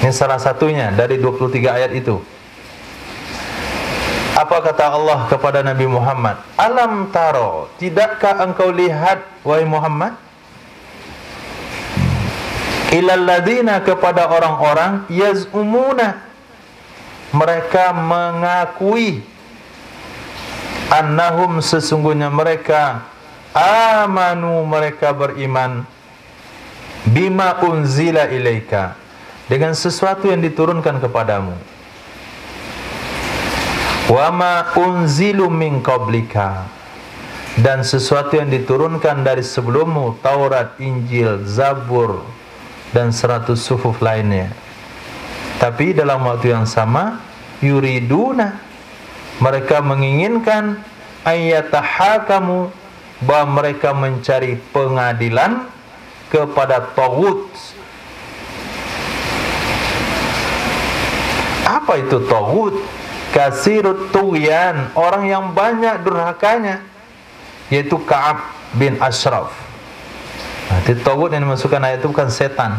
Ini salah satunya dari 23 ayat itu. Apa kata Allah kepada Nabi Muhammad? Alam taro, tidakkah engkau lihat wahai Muhammad? Ilal ladina, kepada orang-orang yaz'umuna, mereka mengakui, annahum, sesungguhnya mereka, amanu, mereka beriman, bima unzila ilaika, dengan sesuatu yang diturunkan kepadamu, wa ma unzilu min qablika, dan sesuatu yang diturunkan dari sebelummu, Taurat, Injil, Zabur, dan 100 suhuf lainnya. Tapi dalam waktu yang sama, yuriduna, mereka menginginkan, ayyatahakamu, bahwa mereka mencari pengadilan kepada taghut. Apa itu taghut? Kasirut tughyan, orang yang banyak durhakanya, yaitu Ka'ab bin Ashraf. Nah, taghut yang dimasukkan ayat itu bukan setan,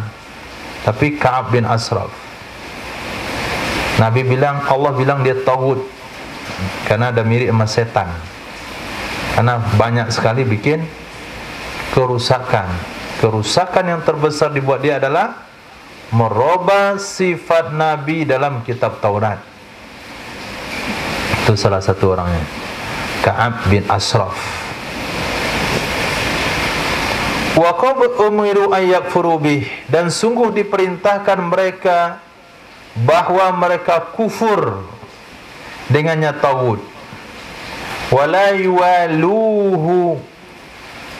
tapi Ka'ab bin Ashraf. Nabi bilang, Allah bilang dia taghut karena ada mirip sama setan. Karena banyak sekali bikin kerusakan. Kerusakan yang terbesar dibuat dia adalah merubah sifat Nabi dalam kitab Taurat. Itu salah satu orangnya, Ka'ab bin Ashraf. Wa qad umiru an yakfuru bih, dan sungguh diperintahkan mereka bahwa mereka kufur dengannya taghut. Wala yuwaluhu,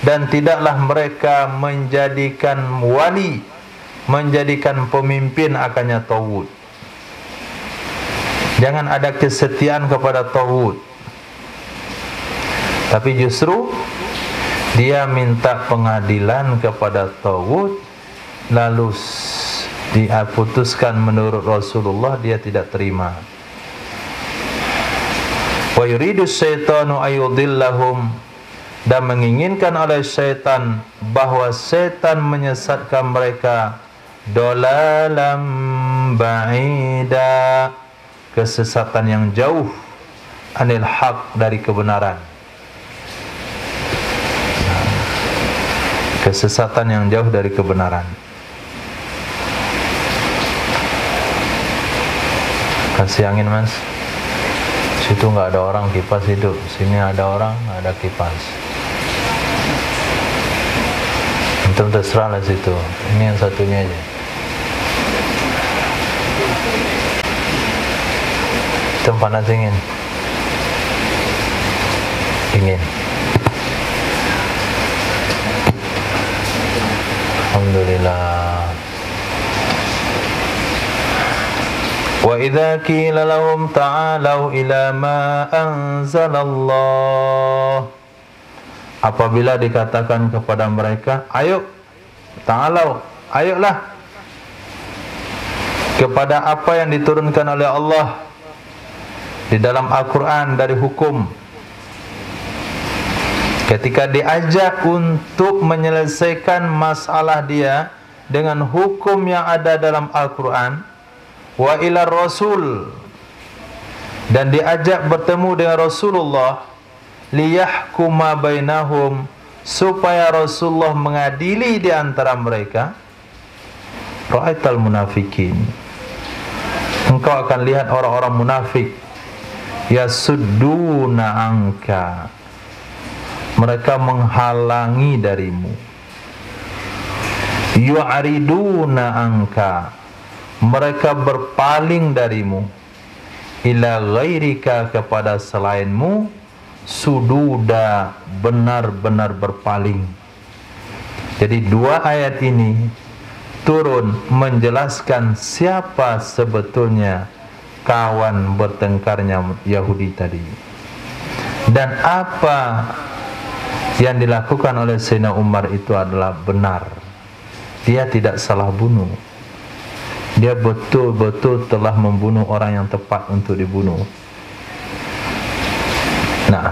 dan tidaklah mereka menjadikan wali, menjadikan pemimpin akannya tauhid. Jangan ada kesetiaan kepada tauhid, tapi justru dia minta pengadilan kepada tauhid, lalu dia putuskan menurut Rasulullah, dia tidak terima. Wa yuridu syaitanu ayudillahum, dan menginginkan oleh syaitan bahwa syaitan menyesatkan mereka dolalam ba'ida, kesesatan yang jauh, anil haq, dari kebenaran. Kesesatan yang jauh dari kebenaran. Kasih angin mas. Situ nggak ada orang, kipas hidup. Sini ada orang, ada kipas. Itu terserah lah situ. Ini yang satunya aja. Itu panas dingin. Dingin. Alhamdulillah. Wa idza qila lahum ta'alu ila ma anzalallah, apabila dikatakan kepada mereka, ayo, ta'alu, ayolah kepada apa yang diturunkan oleh Allah di dalam Al-Quran dari hukum. Ketika diajak untuk menyelesaikan masalah dia dengan hukum yang ada dalam Al-Quran, wa ila Rasul, dan diajak bertemu dengan Rasulullah, liyahkuma bainahum, supaya Rasulullah mengadili di antara mereka, ra'aital munafikin, engkau akan lihat orang-orang munafik, yasudduna anka, mereka menghalangi darimu, yu'ariduna anka, mereka berpaling darimu, ila ghairika, kepada selainmu, sududa, benar-benar berpaling. Jadi dua ayat ini turun menjelaskan siapa sebetulnya kawan bertengkarnya Yahudi tadi, dan apa yang dilakukan oleh Sayyidina Umar itu adalah benar. Dia tidak salah bunuh. Dia betul-betul telah membunuh orang yang tepat untuk dibunuh. Nah,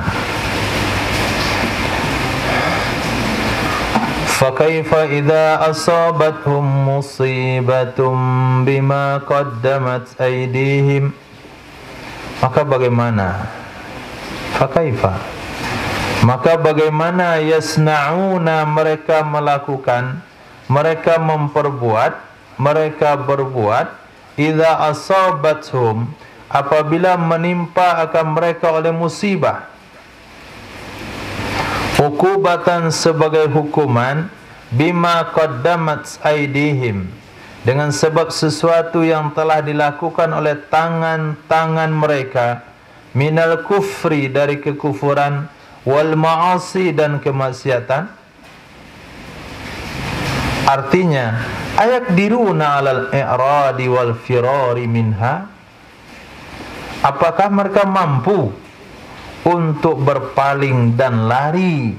fakaifa idza asabathum musibatum bima qaddamat aydihim, maka bagaimana, fakaifa, maka bagaimana, yasna'una, mereka melakukan, mereka memperbuat, mereka berbuat, idza asabathum, apabila menimpa akan mereka oleh musibah, hukubatan, sebagai hukuman, bima qaddamat aydihim, dengan sebab sesuatu yang telah dilakukan oleh tangan-tangan mereka, minal kufri, dari kekufuran, wal ma'asi, dan kemaksiatan. Artinya, ayakdiruna alal i'radi wal firari minha, apakah mereka mampu untuk berpaling dan lari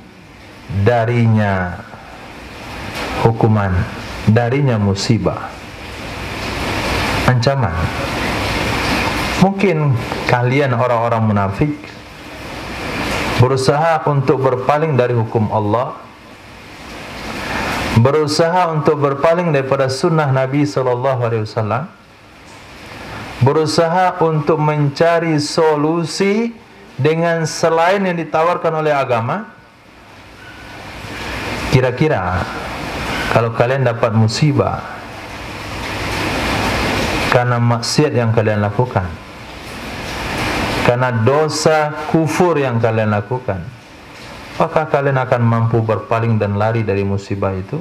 darinya hukuman, darinya musibah, ancaman. Mungkin kalian orang-orang munafik berusaha untuk berpaling dari hukum Allah, berusaha untuk berpaling daripada sunnah Nabi SAW, berusaha untuk mencari solusi dengan selain yang ditawarkan oleh agama. Kira-kira kalau kalian dapat musibah karena maksiat yang kalian lakukan, karena dosa kufur yang kalian lakukan, apakah kalian akan mampu berpaling dan lari dari musibah itu?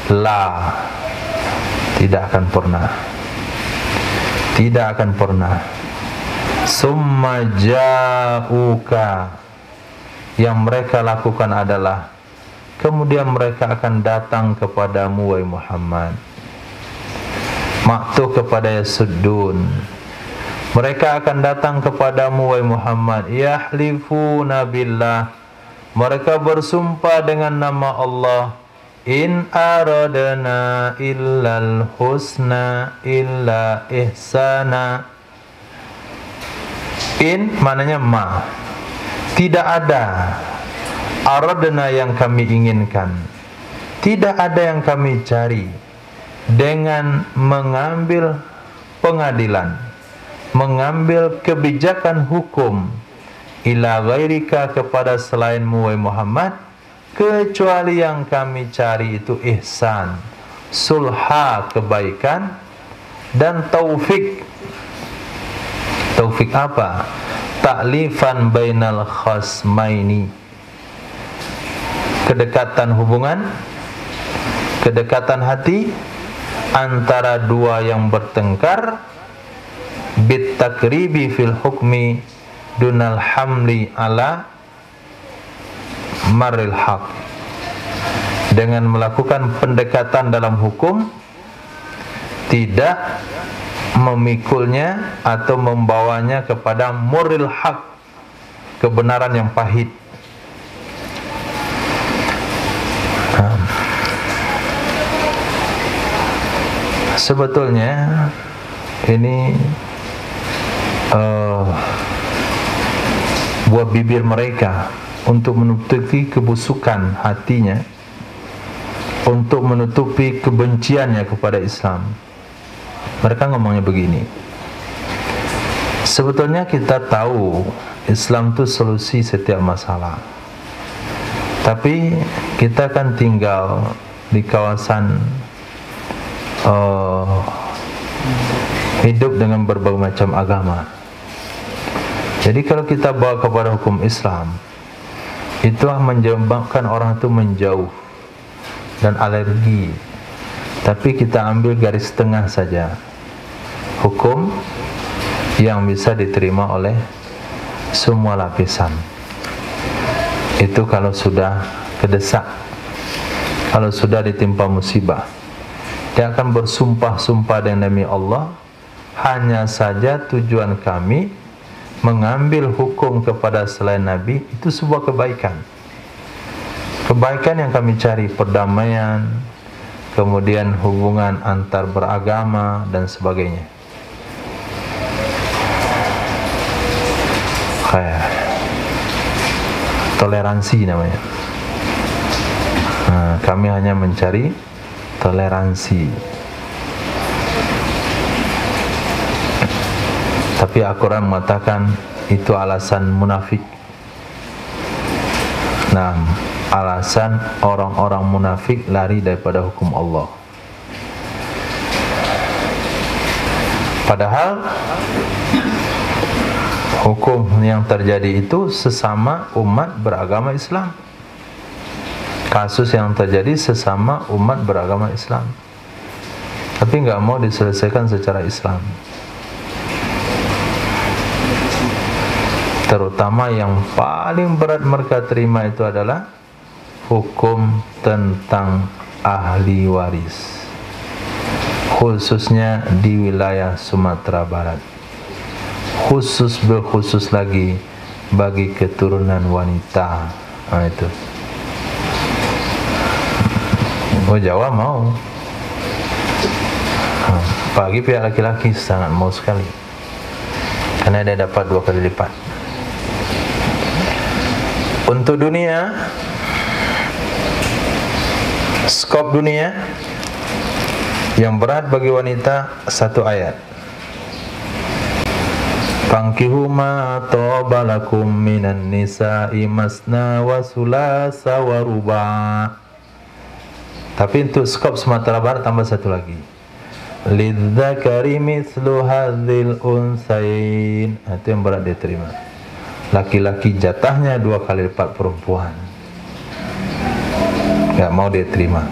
La, tidak akan pernah. Tidak akan pernah. Summa ja'uka, yang mereka lakukan adalah, kemudian mereka akan datang kepadamu wahai Muhammad, maktu kepada yasuddun, mereka akan datang kepadamu wahai Muhammad, yahlifuna billah, mereka bersumpah dengan nama Allah, in aradana illal husna illa ihsana. In maknanya ma, tidak ada aradana yang kami inginkan, tidak ada yang kami cari dengan mengambil pengadilan, mengambil kebijakan hukum ila ghairika kepada selainmu wahai Muhammad, kecuali yang kami cari itu ihsan, sulha kebaikan, dan taufik. Taufik apa? Ta'lifan bainal khasmaini, kedekatan hubungan, kedekatan hati antara dua yang bertengkar, bit takribi fil hukmi dunal hamli ala maril haq, dengan melakukan pendekatan dalam hukum, tidak memikulnya atau membawanya kepada muril haq, kebenaran yang pahit. Sebetulnya ini buah bibir mereka untuk menutupi kebusukan hatinya, untuk menutupi kebenciannya kepada Islam. Mereka ngomongnya begini, sebetulnya kita tahu Islam itu solusi setiap masalah, tapi kita kan tinggal di kawasan hidup dengan berbagai macam agama. Jadi kalau kita bawa kepada hukum Islam, itu menyebabkan orang itu menjauh dan alergi. Tapi kita ambil garis tengah saja, hukum yang bisa diterima oleh semua lapisan. Itu kalau sudah kedesak, kalau sudah ditimpa musibah, dia akan bersumpah-sumpah dengan demi Allah, hanya saja tujuan kami mengambil hukum kepada selain Nabi itu sebuah kebaikan. Kebaikan yang kami cari, perdamaian, kemudian hubungan antar beragama dan sebagainya. Kayak toleransi namanya. Nah, kami hanya mencari toleransi. Tapi Al-Quran mengatakan itu alasan munafik. Nah, alasan orang-orang munafik lari daripada hukum Allah. Padahal hukum yang terjadi itu sesama umat beragama Islam. Kasus yang terjadi sesama umat beragama Islam, tapi nggak mau diselesaikan secara Islam. Terutama yang paling berat mereka terima itu adalah hukum tentang ahli waris, khususnya di wilayah Sumatera Barat, khusus lagi bagi keturunan wanita. Nah, itu Jawa mau, bagi pihak laki-laki sangat mau sekali, karena dia dapat 2 kali lipat. Untuk dunia, skop dunia yang berat bagi wanita 1 ayat. Fankihu ma taba lakum minan nisa'i masna wa sulasa wa ruba'. Tapi untuk skop Sumatera Barat tambah 1 lagi. Lidzakari mithlu hadzal unsayin. Itu yang berat dia terima. Laki-laki jatahnya 2 kali lipat perempuan. Gak mau dia terima.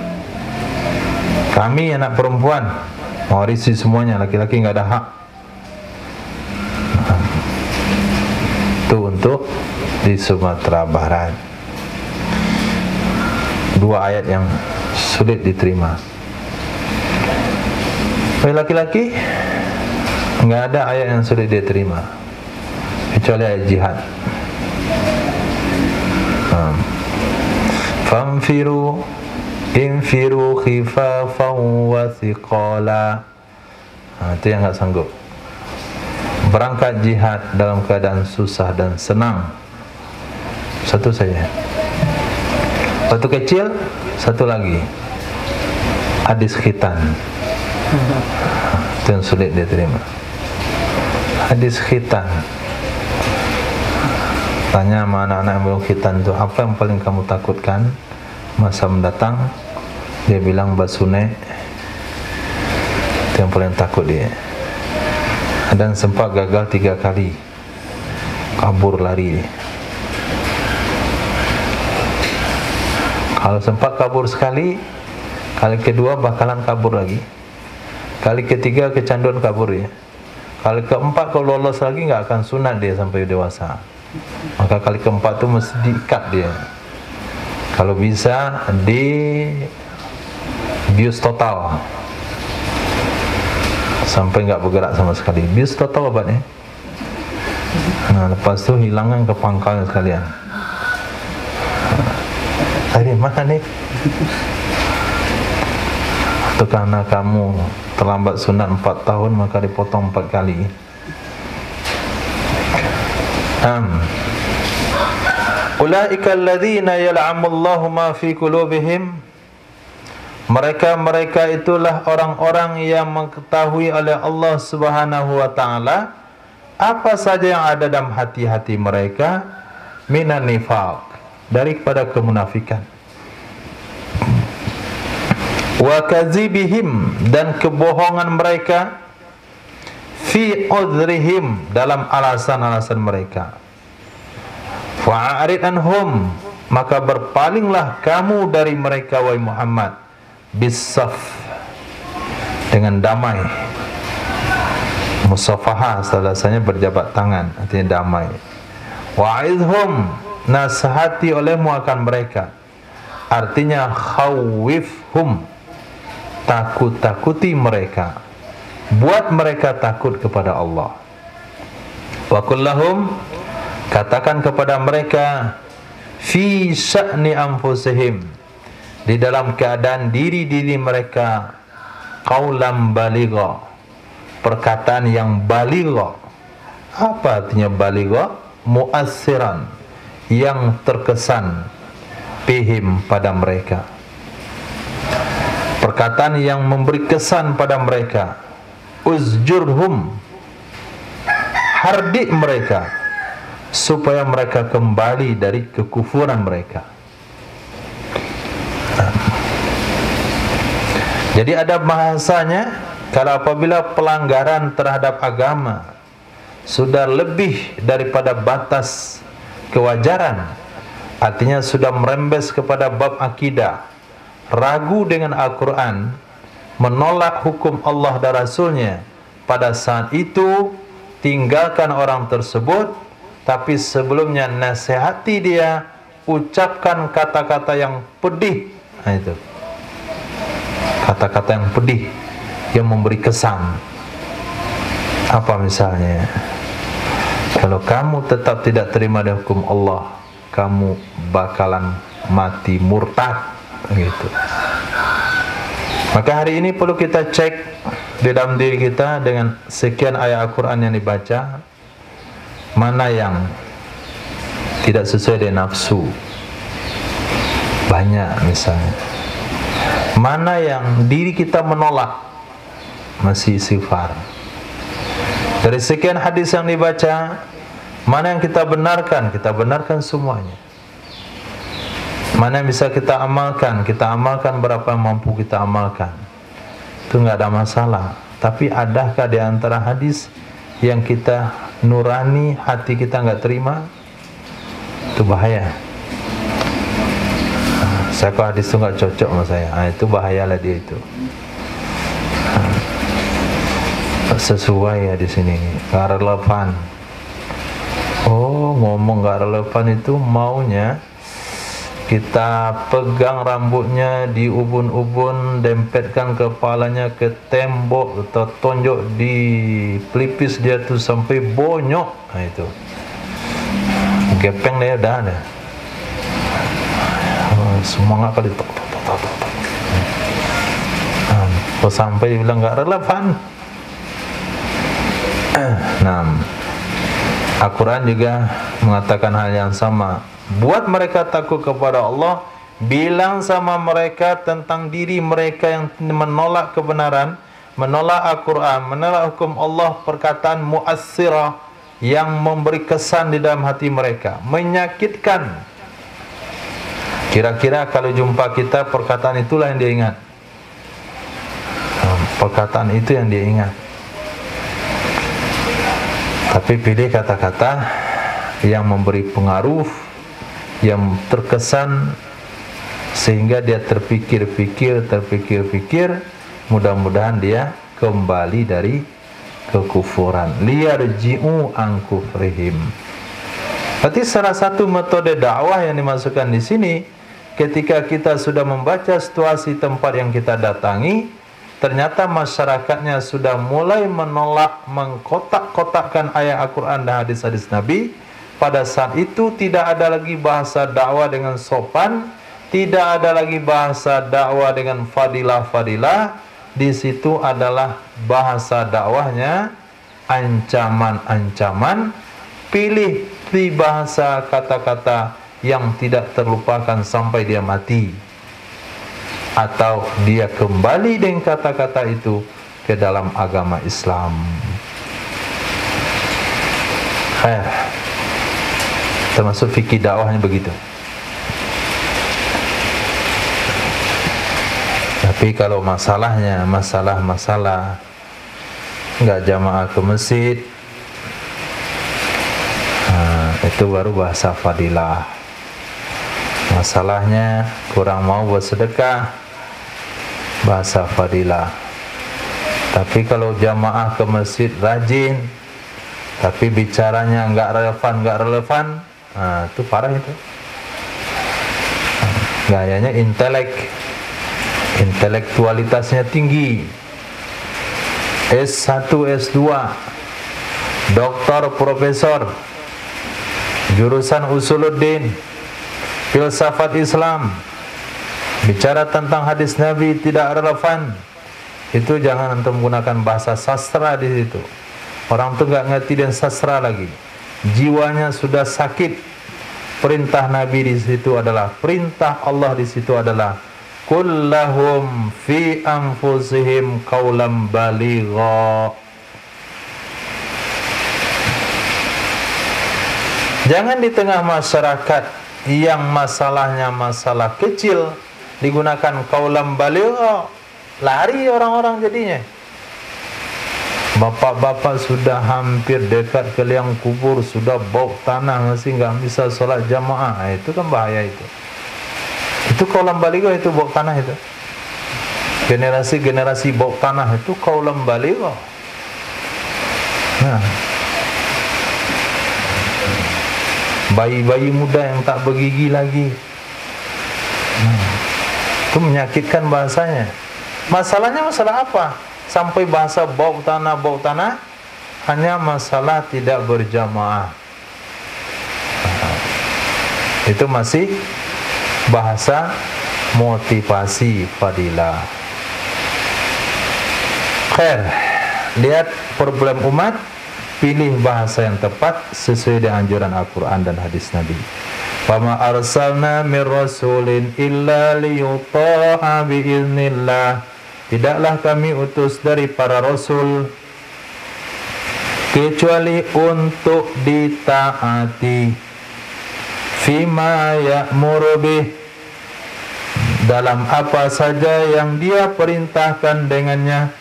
Kami anak perempuan mau warisi semuanya, laki-laki gak ada hak. Itu untuk di Sumatera Barat. Dua ayat yang sulit diterima. Bagi laki-laki nggak ada ayat yang sulit diterima kecuali ayat jihad. Famfiru infiru khifafan wa thiqala. Itu yang nggak sanggup. Berangkat jihad dalam keadaan susah dan senang. Satu saja. Waktu kecil, satu lagi. Hadis khitan. Itu yang sulit dia terima. Hadis khitan. Tanya sama anak-anak yang belum khitan itu, apa yang paling kamu takutkan masa mendatang? Dia bilang basune. Itu yang paling takut dia. Dan sempat gagal 3 kali, kabur lari. Kalau sempat kabur sekali, kali kedua bakalan kabur lagi, kali ketiga kecanduan kabur ya. Kali keempat kalau lolos lagi nggak akan sunat dia sampai dewasa. Maka kali keempat itu mesti diikat dia. Kalau bisa di bius total sampai nggak bergerak sama sekali. Bius total obatnya. Nah, lepas itu hilangkan ke pangkalnya sekalian. Tadi mana nih? Itu karena kamu terlambat sunat 4 tahun maka dipotong 4 kali. Ulaika alladzina yal'amullahu ma fi qulubihim. Mereka itulah orang-orang yang mengetahui oleh Allah Subhanahu wa taala apa saja yang ada dalam hati-hati mereka minan nifaq, daripada kemunafikan, wa kadzibihim, dan kebohongan mereka, fi udhrihim, dalam alasan-alasan mereka. Fa'arid anhum, maka berpalinglah kamu dari mereka wahai Muhammad, bisaf, dengan damai. Musafahah salasanya berjabat tangan, artinya damai. Wa'idhum, nasihati olehmu akan mereka, artinya khawifhum, takut-takuti mereka, buat mereka takut kepada Allah. Wa kullahum, katakan kepada mereka, fi sya'ni anfusihim, di dalam keadaan diri-diri mereka, qaulan baligha, perkataan yang baligha. Apa artinya baligha? Muassiran, yang terkesan, bihim, pada mereka, perkataan yang memberi kesan pada mereka. Uzjurhum, hardik mereka supaya mereka kembali dari kekufuran mereka. Jadi ada bahasanya, kalau apabila pelanggaran terhadap agama sudah lebih daripada batas kewajaran, artinya sudah merembes kepada bab akidah, ragu dengan Al-Quran, menolak hukum Allah dan Rasulnya, pada saat itu tinggalkan orang tersebut, tapi sebelumnya nasihati dia, ucapkan kata-kata yang pedih. Nah, itu kata-kata yang pedih, yang memberi kesan. Apa misalnya? Kalau kamu tetap tidak terima dengan hukum Allah, kamu bakalan mati murtad, gitu. Maka hari ini perlu kita cek di dalam diri kita dengan sekian ayat Al-Quran yang dibaca, mana yang tidak sesuai dengan nafsu, banyak misalnya. Mana yang diri kita menolak, masih istighfar. Dari sekian hadis yang dibaca, mana yang kita benarkan semuanya. Mana yang bisa kita amalkan berapa yang mampu kita amalkan. Itu nggak ada masalah. Tapi adakah di antara hadis yang kita nurani, hati kita nggak terima? Itu bahaya. Saya kalau hadis itu nggak cocok sama saya, itu bahayalah dia itu. Sesuai ya di sini, nggak relevan. Oh, ngomong gak relevan itu maunya kita pegang rambutnya di ubun-ubun, dempetkan kepalanya ke tembok atau tonjok di pelipis dia tuh sampai bonyok. Nah itu gepeng dia dah ada. Semangat kali tok. Sampai bilang gak relevan. Nah, Al-Quran juga mengatakan hal yang sama. Buat mereka takut kepada Allah, bilang sama mereka tentang diri mereka yang menolak kebenaran, menolak Al-Quran, menolak hukum Allah, perkataan mu'assirah yang memberi kesan di dalam hati mereka, menyakitkan. Kira-kira kalau jumpa kita, perkataan itulah yang dia ingat. Perkataan itu yang dia ingat. Tapi pilih kata-kata yang memberi pengaruh, yang terkesan sehingga dia terpikir-pikir, mudah-mudahan dia kembali dari kekufuran. Liyarji'u an kufrihim. Berarti salah satu metode dakwah yang dimasukkan di sini, ketika kita sudah membaca situasi tempat yang kita datangi, ternyata masyarakatnya sudah mulai menolak, mengkotak-kotakkan ayat Al-Quran dan hadis-hadis Nabi. Pada saat itu tidak ada lagi bahasa dakwah dengan sopan, tidak ada lagi bahasa dakwah dengan fadilah-fadilah. Di situ adalah bahasa dakwahnya ancaman-ancaman. Pilih di bahasa kata-kata yang tidak terlupakan sampai dia mati, atau dia kembali dengan kata-kata itu ke dalam agama Islam. Termasuk fikih dakwahnya begitu. Tapi kalau masalahnya masalah nggak jamaah ke masjid, itu baru bahasa fadilah. Masalahnya kurang mau buat sedekah, bahasa fadilah. Tapi kalau jamaah ke masjid rajin, tapi bicaranya nggak relevan, itu parah itu. Gayanya intelektualitasnya tinggi, S1, S2, doktor, profesor, jurusan usuluddin, filsafat Islam, bicara tentang hadis Nabi tidak relevan. Itu jangan antum menggunakan bahasa sastra di situ. Orang tuh nggak ngerti dan sastra lagi. Jiwanya sudah sakit. Perintah Nabi di situ adalah, perintah Allah di situ adalah, kullahum fi anfusihim qaulan baligha. Jangan di tengah masyarakat yang masalahnya masalah kecil digunakan qaulan baligha. Lari orang-orang jadinya. Bapak-bapak sudah hampir dekat ke liang kubur, sudah bau tanah, masih nggak bisa sholat jamaah. Itu kan bahaya itu. Itu qaulan baligha, itu bau tanah itu. Generasi bau tanah itu qaulan baligha. Nah, bayi-bayi muda yang tak bergigi lagi, itu menyakitkan bahasanya. Masalahnya masalah apa? Sampai bahasa bau tanah, hanya masalah tidak berjamaah. Itu masih bahasa motivasi fadilah. Khair. Lihat problem umat, pilih bahasa yang tepat sesuai dengan anjuran Al-Quran dan hadis Nabi. Fama arsalna mir rasulin illa liyuta'a biiznillah. Tidaklah kami utus dari para rasul kecuali untuk ditaati. Fima ya'muru bih, dalam apa saja yang dia perintahkan dengannya.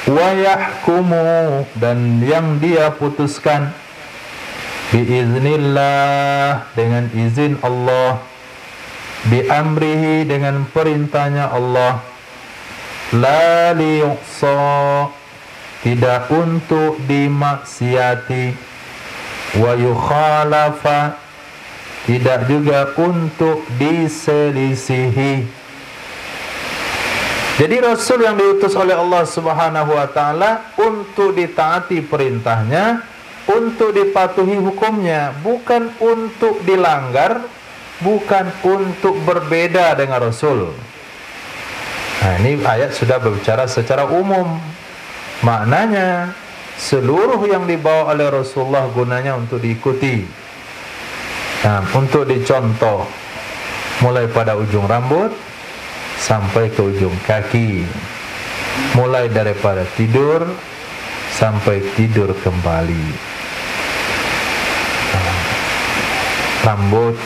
Wa yahkumu, dan yang dia putuskan. Biiznillah, dengan izin Allah. Bi amrihi, dengan perintahnya Allah. La liyuqsa, tidak untuk dimaksiati. wa yukhalafa, tidak juga untuk diselisihi. Jadi Rasul yang diutus oleh Allah Subhanahu wa ta'ala untuk ditaati perintahnya, untuk dipatuhi hukumnya, bukan untuk dilanggar, bukan untuk berbeda dengan Rasul. Nah, ini ayat sudah berbicara secara umum. Maknanya seluruh yang dibawa oleh Rasulullah gunanya untuk diikuti, nah, untuk dicontoh, mulai pada ujung rambut sampai ke ujung kaki, mulai daripada tidur sampai tidur kembali. Nah, rambut,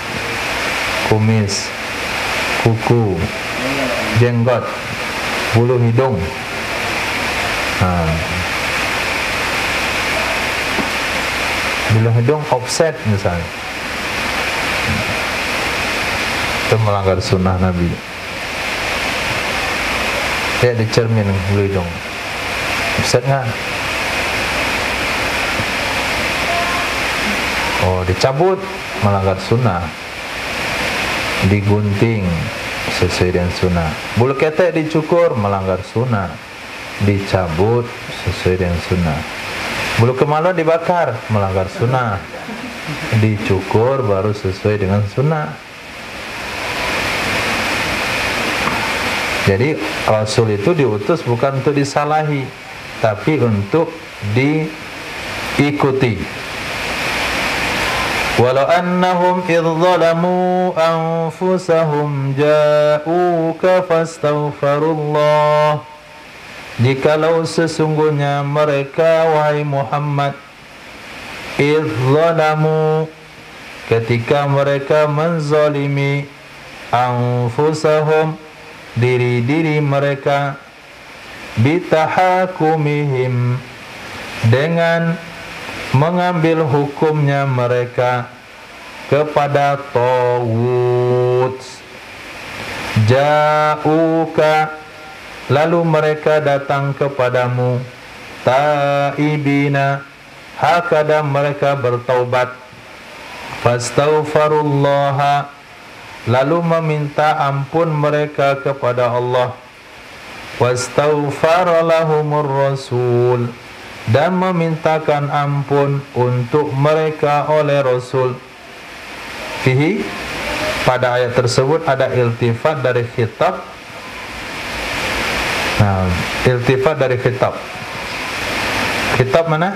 kumis, kuku, jenggot, bulu hidung, bulu hidung offset misalnya, itu melanggar sunnah Nabi. Lihat di cermin bulu hidung, offset nggak? Oh, dicabut, melanggar sunnah. Digunting sesuai dengan sunnah. Bulu ketek dicukur, melanggar sunnah. Dicabut sesuai dengan sunnah. Bulu kemaluan dibakar, melanggar sunnah. Dicukur baru sesuai dengan sunnah. Jadi Rasul itu diutus bukan untuk disalahi, tapi untuk diikuti. Walau annahum idh zalamu anfusahum ja'uka fastaghfirullah, jikalau sesungguhnya mereka, wahai Muhammad, idh zalamu, ketika mereka menzalimi, anfusahum, diri-diri mereka, bitahakumihim, dengan mengambil hukumnya mereka kepada tawud, ja'uka, lalu mereka datang kepadamu, taibina, hakada mereka bertaubat, fastaghfirullaha, lalu meminta ampun mereka kepada Allah, wastaghfara lahumur rasul, dan memintakan ampun untuk mereka oleh Rasul. Fihi, pada ayat tersebut ada iltifat dari khitab. Nah, iltifat dari khitab. Khitab mana?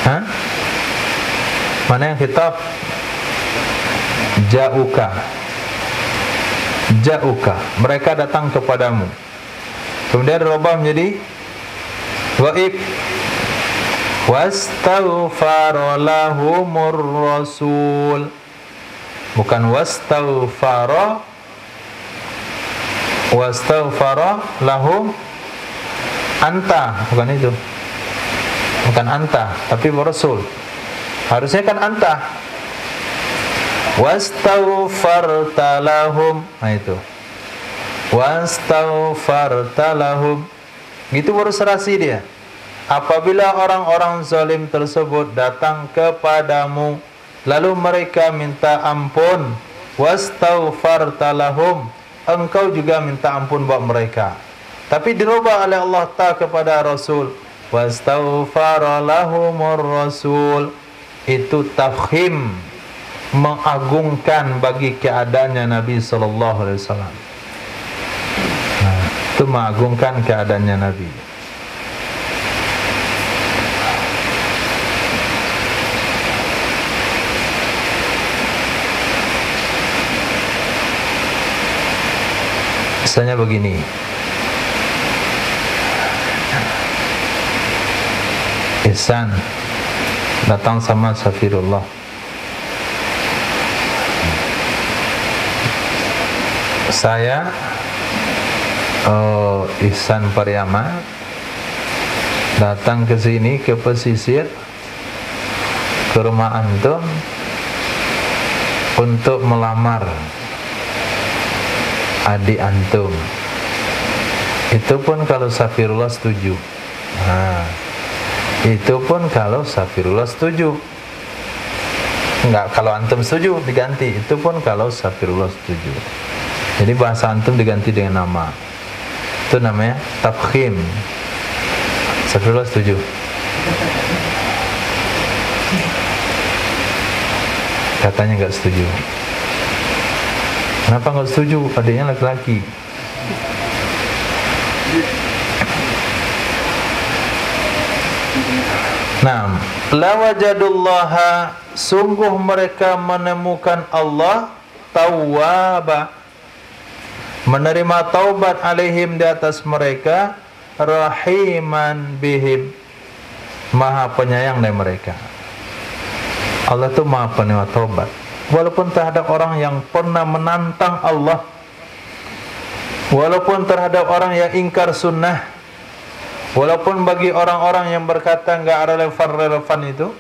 Hah? Mana yang khitab? Ja'uka. Ja'uka, mereka datang kepadamu. Kemudian dirubah menjadi wa'ib, wastaghfara lahumur rasul, bukan wastaghfara lahum anta, bukan itu, bukan anta, tapi rasul. Harusnya kan anta, wastaghfarta lahum, nah itu, wastaghfarta lahum, gitu baru serasi dia. Apabila orang-orang zalim tersebut datang kepadamu, lalu mereka minta ampun, wastaghfarta lahum, engkau juga minta ampun buat mereka. Tapi dirubah oleh Allah Ta'ala kepada Rasul, wastaghfara lahumur rasul, itu tafhim, mengagungkan bagi keadaannya Nabi sallallahu alaihi wasallam. Nah, itu mengagungkan keadaannya Nabi. Misalnya begini, Ihsan datang sama Safirullah, saya Ihsan Pariyama datang ke sini, ke pesisir, ke rumah antum untuk melamar adik antum. Itu pun kalau Safirullah setuju. Nah, Itu pun kalau Safirullah setuju. Enggak, kalau antum setuju diganti. Itu pun kalau Safirullah setuju. Jadi bahasa antum diganti dengan nama. Itu namanya tafkhim. Safirullah setuju? Katanya enggak setuju. Kenapa enggak setuju? Adiknya laki-laki. Nah, lawajadullaha, sungguh mereka menemukan Allah tawwaba, menerima taubat alaihim, di atas mereka, rahiman bihim, maha penyayang dari mereka. Allah itu maha penerima taubat, walaupun terhadap orang yang pernah menantang Allah, walaupun terhadap orang yang ingkar sunnah, walaupun bagi orang-orang yang berkata enggak relevan itu,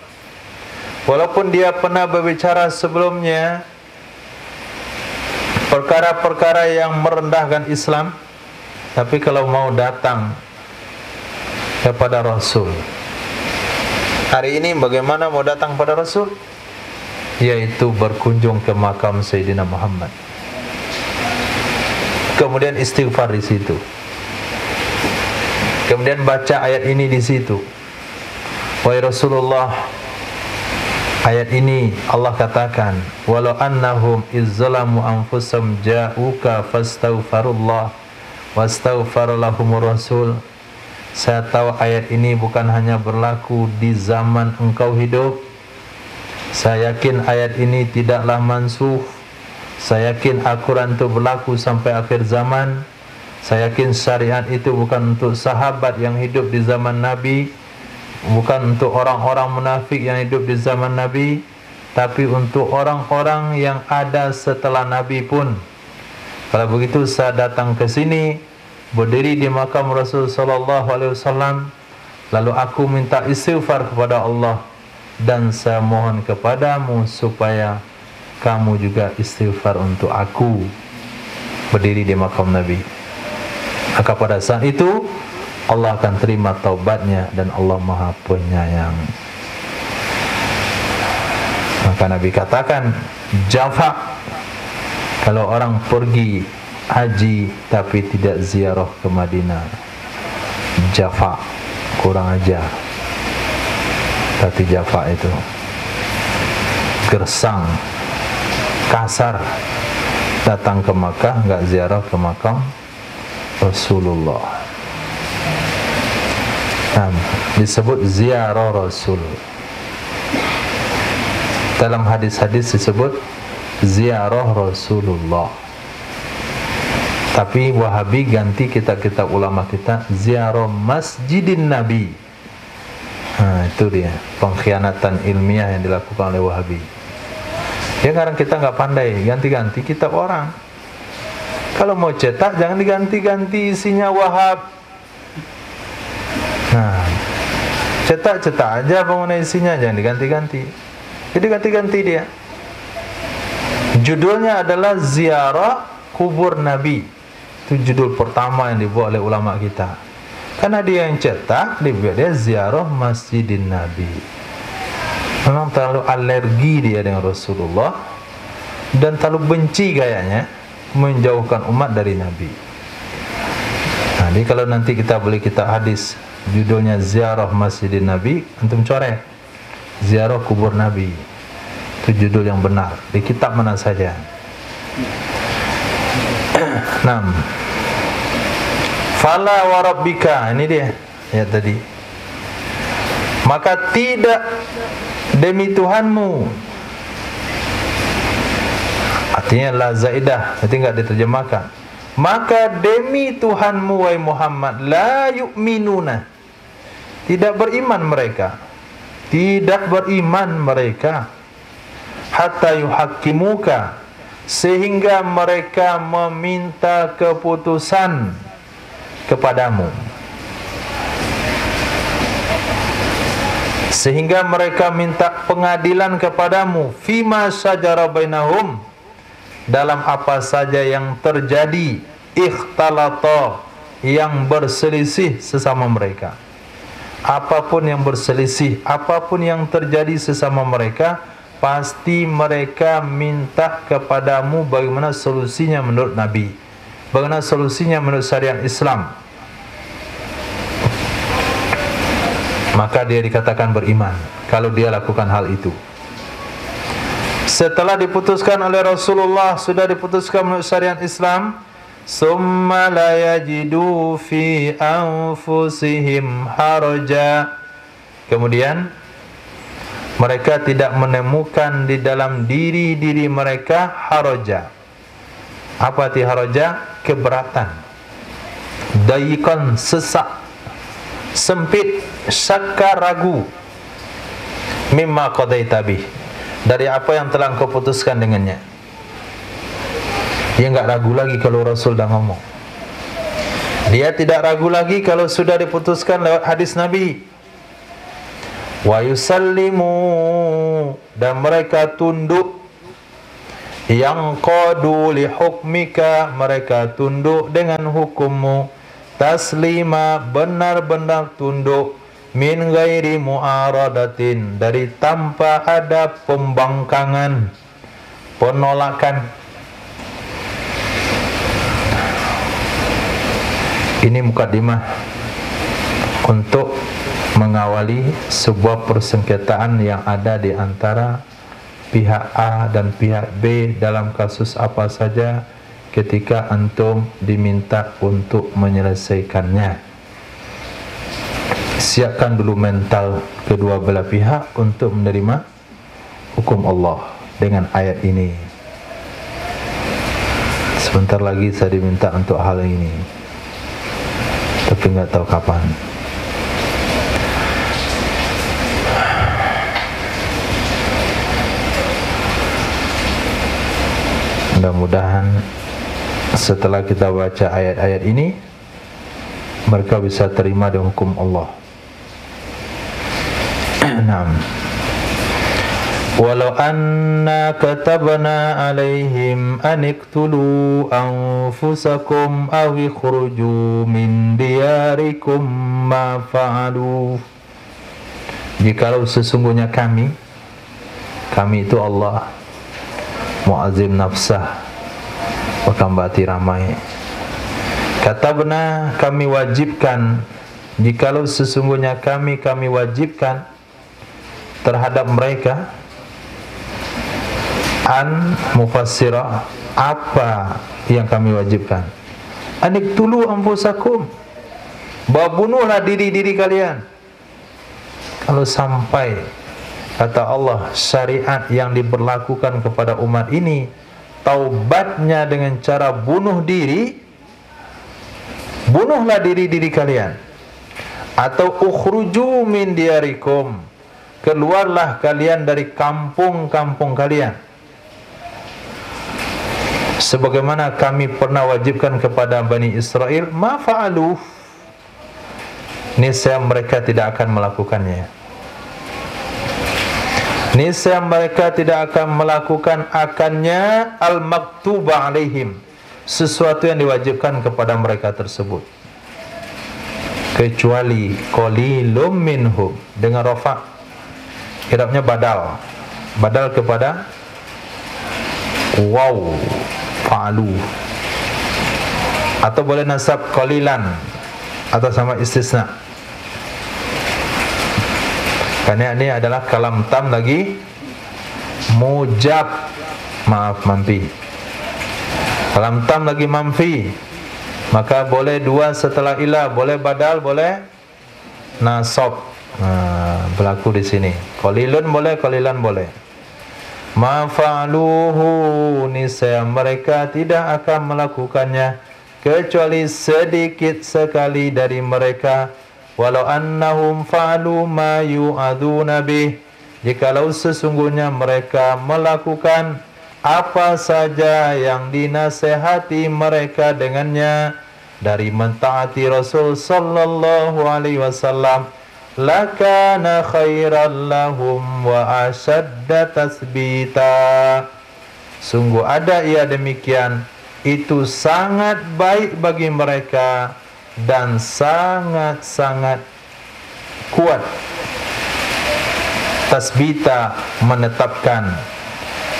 walaupun dia pernah berbicara sebelumnya perkara-perkara yang merendahkan Islam, tapi kalau mau datang kepada Rasul, hari ini bagaimana mau datang pada Rasul? Yaitu berkunjung ke makam Sayyidina Muhammad, kemudian istighfar di situ, kemudian baca ayat ini di situ. Wahai Rasulullah, ayat ini Allah katakan, walau annahum izzalamu anfusahum ja'uka fastaghfirullah wastaghfara lahumur rasul. Saya tahu ayat ini bukan hanya berlaku di zaman engkau hidup. Saya yakin ayat ini tidaklah mansuh. Saya yakin Al-Quran itu berlaku sampai akhir zaman. Saya yakin syariat itu bukan untuk sahabat yang hidup di zaman Nabi, bukan untuk orang-orang munafik yang hidup di zaman Nabi, tapi untuk orang-orang yang ada setelah Nabi pun. Kalau begitu saya datang ke sini, berdiri di makam Rasul sallallahu alaihi wasallam, lalu aku minta istighfar kepada Allah, dan saya mohon kepadamu supaya kamu juga istighfar untuk aku, berdiri di makam Nabi. Maka pada saat itu Allah akan terima taubatnya, dan Allah Maha Penyayang. Maka Nabi katakan, jafa, kalau orang pergi haji tapi tidak ziarah ke Madinah, jafa, kurang ajar. Tapi jafa itu gersang, kasar, datang ke Makkah enggak ziarah ke makam Rasulullah. Nah, disebut ziarah Rasul. Dalam hadis-hadis disebut ziarah Rasulullah. Tapi Wahabi ganti kitab-kitab ulama kita ziarah Masjidin Nabi. Nah, itu dia pengkhianatan ilmiah yang dilakukan oleh Wahabi. Ya, sekarang kita nggak pandai ganti-ganti kitab orang. Kalau mau cetak jangan diganti-ganti isinya Wahab. Nah, cetak-cetak aja bangunan isinya, jangan diganti-ganti. Jadi ganti-ganti dia. Judulnya adalah ziarah kubur Nabi. Itu judul pertama yang dibuat oleh ulama kita. Karena dia yang cetak, dibuat dia ziarah Masjidin Nabi. Memang terlalu alergi dia dengan Rasulullah, dan terlalu benci gayanya menjauhkan umat dari Nabi. Nah, jadi kalau nanti kita beli kitab hadis judulnya ziarah Masjidin Nabi, antum coret ziarah kubur Nabi. Itu judul yang benar di kitab mana saja. 6. Fala wa rabbika, ini dia ya tadi. Maka tidak demi Tuhanmu, artinya la zaidah, nanti enggak diterjemahkan. Maka demi Tuhanmu wahai Muhammad, la yu'minuna, tidak beriman mereka, tidak beriman mereka, hatta yuhaqqimuka, sehingga mereka meminta keputusan kepadamu, sehingga mereka minta pengadilan kepadamu, fima syajara bainahum, dalam apa saja yang terjadi, ikhtalata, yang berselisih sesama mereka. apapun yang berselisih, apapun yang terjadi sesama mereka, pasti mereka minta kepadamu bagaimana solusinya menurut Nabi, bagaimana solusinya menurut syariat Islam. Maka dia dikatakan beriman kalau dia lakukan hal itu. Setelah diputuskan oleh Rasulullah, sudah diputuskan menurut syariat Islam, summa la yajidu fi anfusihim haraja, kemudian mereka tidak menemukan di dalam diri-diri mereka haraja. Apa arti haraja? Keberatan, dayikan, sesak, sempit, syakka, ragu, mimma qadaita bih, dari apa yang telah engkau putuskan dengannya. Dia enggak ragu lagi kalau Rasul dah ngomong. Dia tidak ragu lagi kalau sudah diputuskan lewat hadis Nabi. Wa yusallimu, dan mereka tunduk, yang qadu li hukmika, mereka tunduk dengan hukummu, taslima, benar-benar tunduk, min ghairi mu'aradatin, dari tanpa ada pembangkangan, penolakan. Ini mukadimah untuk mengawali sebuah persengketaan yang ada di antara pihak A dan pihak B dalam kasus apa saja ketika antum diminta untuk menyelesaikannya. Siapkan dulu mental kedua belah pihak untuk menerima hukum Allah dengan ayat ini. Sebentar lagi saya diminta untuk hal ini, tapi nggak tahu kapan. Mudah-mudahan setelah kita baca ayat-ayat ini, mereka bisa terima dengan hukum Allah. 6. Walau anna katabna alaihim an iqtulu anfusakum aw ikhruju min diyarikum ma fa'alu. Jikalau sesungguhnya kami itu Allah, mu'azim nafsah wa kambati ramai. Katabna, kami wajibkan, jikalau sesungguhnya kami wajibkan terhadap mereka, an mufassirah, apa yang kami wajibkan? Aniktulu anfusakum, bunuhlah diri-diri kalian. Kalau sampai kata Allah syariat yang diberlakukan kepada umat ini taubatnya dengan cara bunuh diri, bunuhlah diri-diri kalian. Atau ukhruju min diyarikum, keluarlah kalian dari kampung-kampung kalian, sebagaimana kami pernah wajibkan kepada Bani Israel. Ma fa'alu, niscaya mereka tidak akan melakukannya. Niscaya mereka tidak akan melakukan akannya al-maktuba alaihim, sesuatu yang diwajibkan kepada mereka tersebut, kecuali qalilum minhum, dengan rafa, i'rabnya badal kepada waw fa'alu, atau boleh nasab qalilan atau sama istisna. Karena ini adalah kalam tam lagi mujab, maaf manfi, kalam tam lagi manfi, maka boleh dua setelah ilah, boleh badal, boleh nasab. Berlaku di sini. Qalilun boleh, qalilan boleh. Ma fa'aluhu, niscaya mereka tidak akan melakukannya kecuali sedikit sekali dari mereka. Walau annahum fa'alu ma yu'aduna bih, jikalau sesungguhnya mereka melakukan apa saja yang dinasehati mereka dengannya dari mentaati Rasul sallallahu alaihi wasallam, lakana khairan lahum wa ashadda tasbita, sungguh ada ia demikian, itu sangat baik bagi mereka dan sangat-sangat kuat. Tasbita, menetapkan,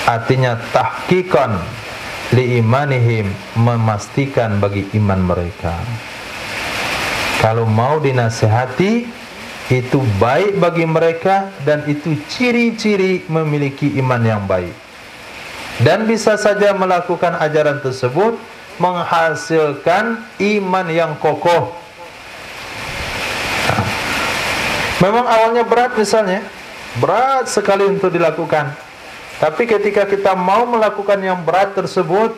artinya tahqiqan li imanihim, memastikan bagi iman mereka. Kalau mau dinasihati, itu baik bagi mereka dan itu ciri-ciri memiliki iman yang baik. Dan bisa saja melakukan ajaran tersebut menghasilkan iman yang kokoh. Memang awalnya berat, misalnya berat sekali untuk dilakukan, tapi ketika kita mau melakukan yang berat tersebut,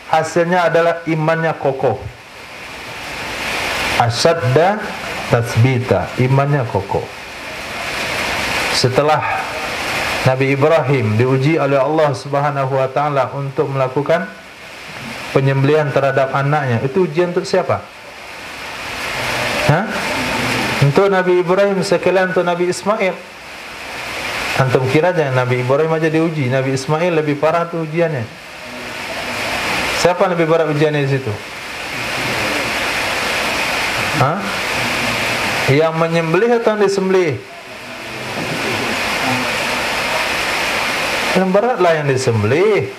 hasilnya adalah imannya kokoh. Asyadda tasbita, imannya kokoh. Setelah Nabi Ibrahim diuji oleh Allah Subhanahu wa taala untuk melakukan penyembelihan terhadap anaknya, itu ujian untuk siapa? Untuk Nabi Ibrahim, sekalian untuk Nabi Ismail. Antum kira jangan Nabi Ibrahim aja diuji, Nabi Ismail lebih parah tuh ujiannya. Siapa lebih berat ujiannya di situ? Yang menyembelih atau yang disembelih? Yang berat lah yang disembelih.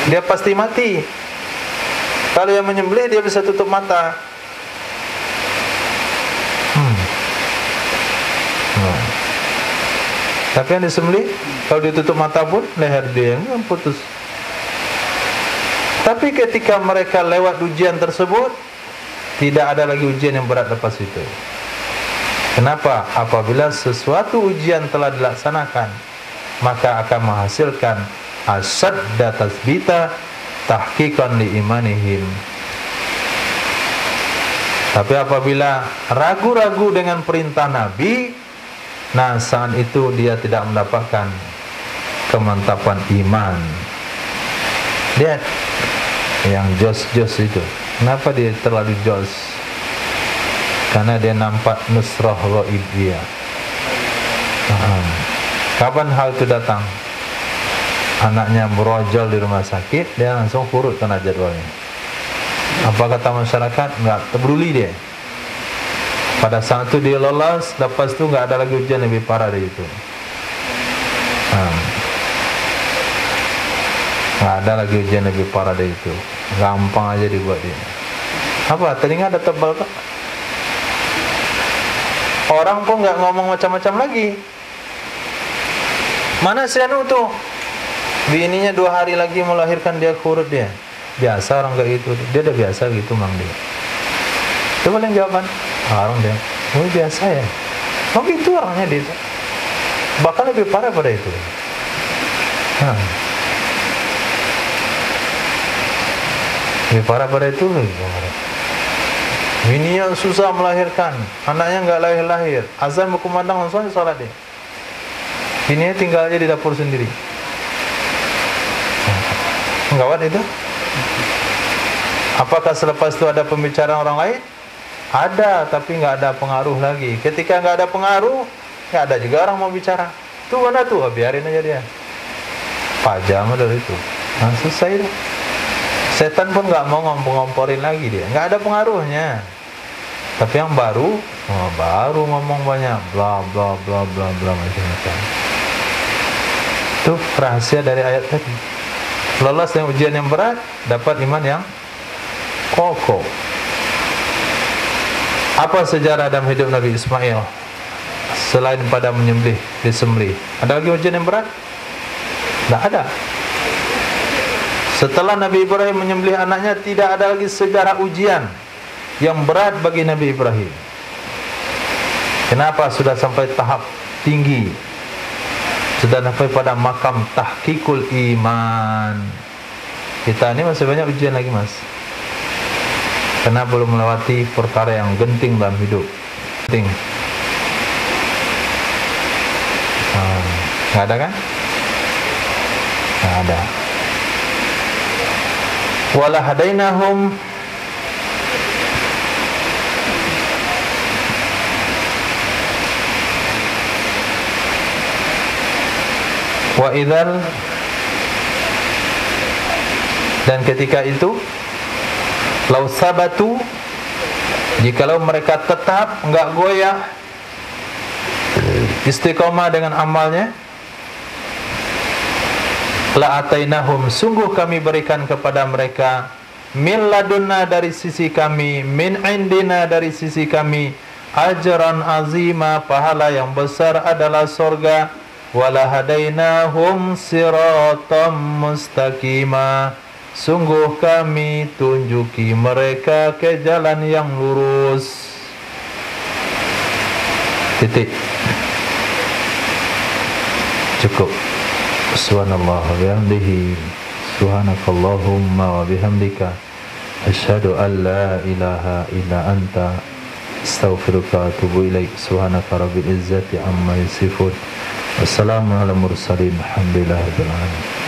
Dia pasti mati. Kalau yang menyembelih dia bisa tutup mata. Tapi yang disembelih, kalau ditutup mata pun leher dia yang putus. Tapi ketika mereka lewat ujian tersebut, tidak ada lagi ujian yang berat lepas itu. Kenapa? Apabila sesuatu ujian telah dilaksanakan, maka akan menghasilkan asyadda tasbita tahqiqan li imanihim. Tapi apabila ragu-ragu dengan perintah Nabi, nah saat itu dia tidak mendapatkan kemantapan iman. Lihat yang jos-jos itu, kenapa dia terlalu jos? Karena dia nampak nusrah ghaib dia. Kapan hal itu datang? Anaknya berojol di rumah sakit, dia langsung kurut kena jadwalnya. Apa kata masyarakat? Enggak peduli dia. Pada saat itu dia lolos, lepas itu enggak ada lagi ujian lebih parah dari itu. Enggak ada lagi ujian lebih parah dari itu. Gampang aja dibuat dia. Apa? Telinga ada tebal kok? Orang pun nggak ngomong macam-macam lagi. Mana si anu tuh? Bininya 2 hari lagi melahirkan, dia kurut dia. Biasa orang kayak gitu. Dia udah biasa gitu mang dia. Coba yang jawaban. Orang dia. Oh biasa ya. Oh gitu orangnya dia. Bahkan lebih parah pada itu. Lebih parah pada itu. Bininya susah melahirkan, anaknya nggak lahir-lahir, azan berkumandang langsung sholat dia. Bininya tinggal aja di dapur sendiri. Gawat itu. Apakah selepas itu ada pembicaraan orang lain? Ada, tapi nggak ada pengaruh lagi. Ketika nggak ada pengaruh, nggak ada juga orang mau bicara. Tuh mana tuh, biarin aja dia. Pajam dari itu. Nah, selesai deh. Setan pun nggak mau ngompor-ngomporin lagi dia, nggak ada pengaruhnya. Tapi yang baru ngomong banyak, bla bla bla bla bla macam-macam. Itu rahasia dari ayat tadi. Lolos dengan ujian yang berat, dapat iman yang kokoh. Apa sejarah dalam hidup Nabi Ismail selain pada menyembelih, disembelih? Ada lagi ujian yang berat? Tidak ada. Setelah Nabi Ibrahim menyembelih anaknya, tidak ada lagi sejarah ujian yang berat bagi Nabi Ibrahim. Kenapa? Sudah sampai tahap tinggi, sudah sampai pada makam tahqiqul iman. Kita ini masih banyak ujian lagi mas, karena belum melewati perkara yang genting dalam hidup. Genting. Nggak ada kan? Nggak ada. Wala hadainahum wa idzal, dan ketika itu lau sabatu Jikalau mereka tetap enggak goyah, istiqomah dengan amalnya, la atainahum, sungguh kami berikan kepada mereka, min ladunna, dari sisi kami, min indina, dari sisi kami, ajran azima, pahala yang besar adalah surga, wala hadainahum siratam mustaqima, sungguh kami tunjuki mereka ke jalan yang lurus. Titik. Cukup. Subhanallah wa bihamdihi, subhanakallahumma wa bihamdika, asyhadu an la ilaha illa anta, astaghfiruka wa atubu ilaik. Subhanaka rabbil izzati amma yasifun, wassalamu ala mursalin, alhamdulillahi rabbil alamin.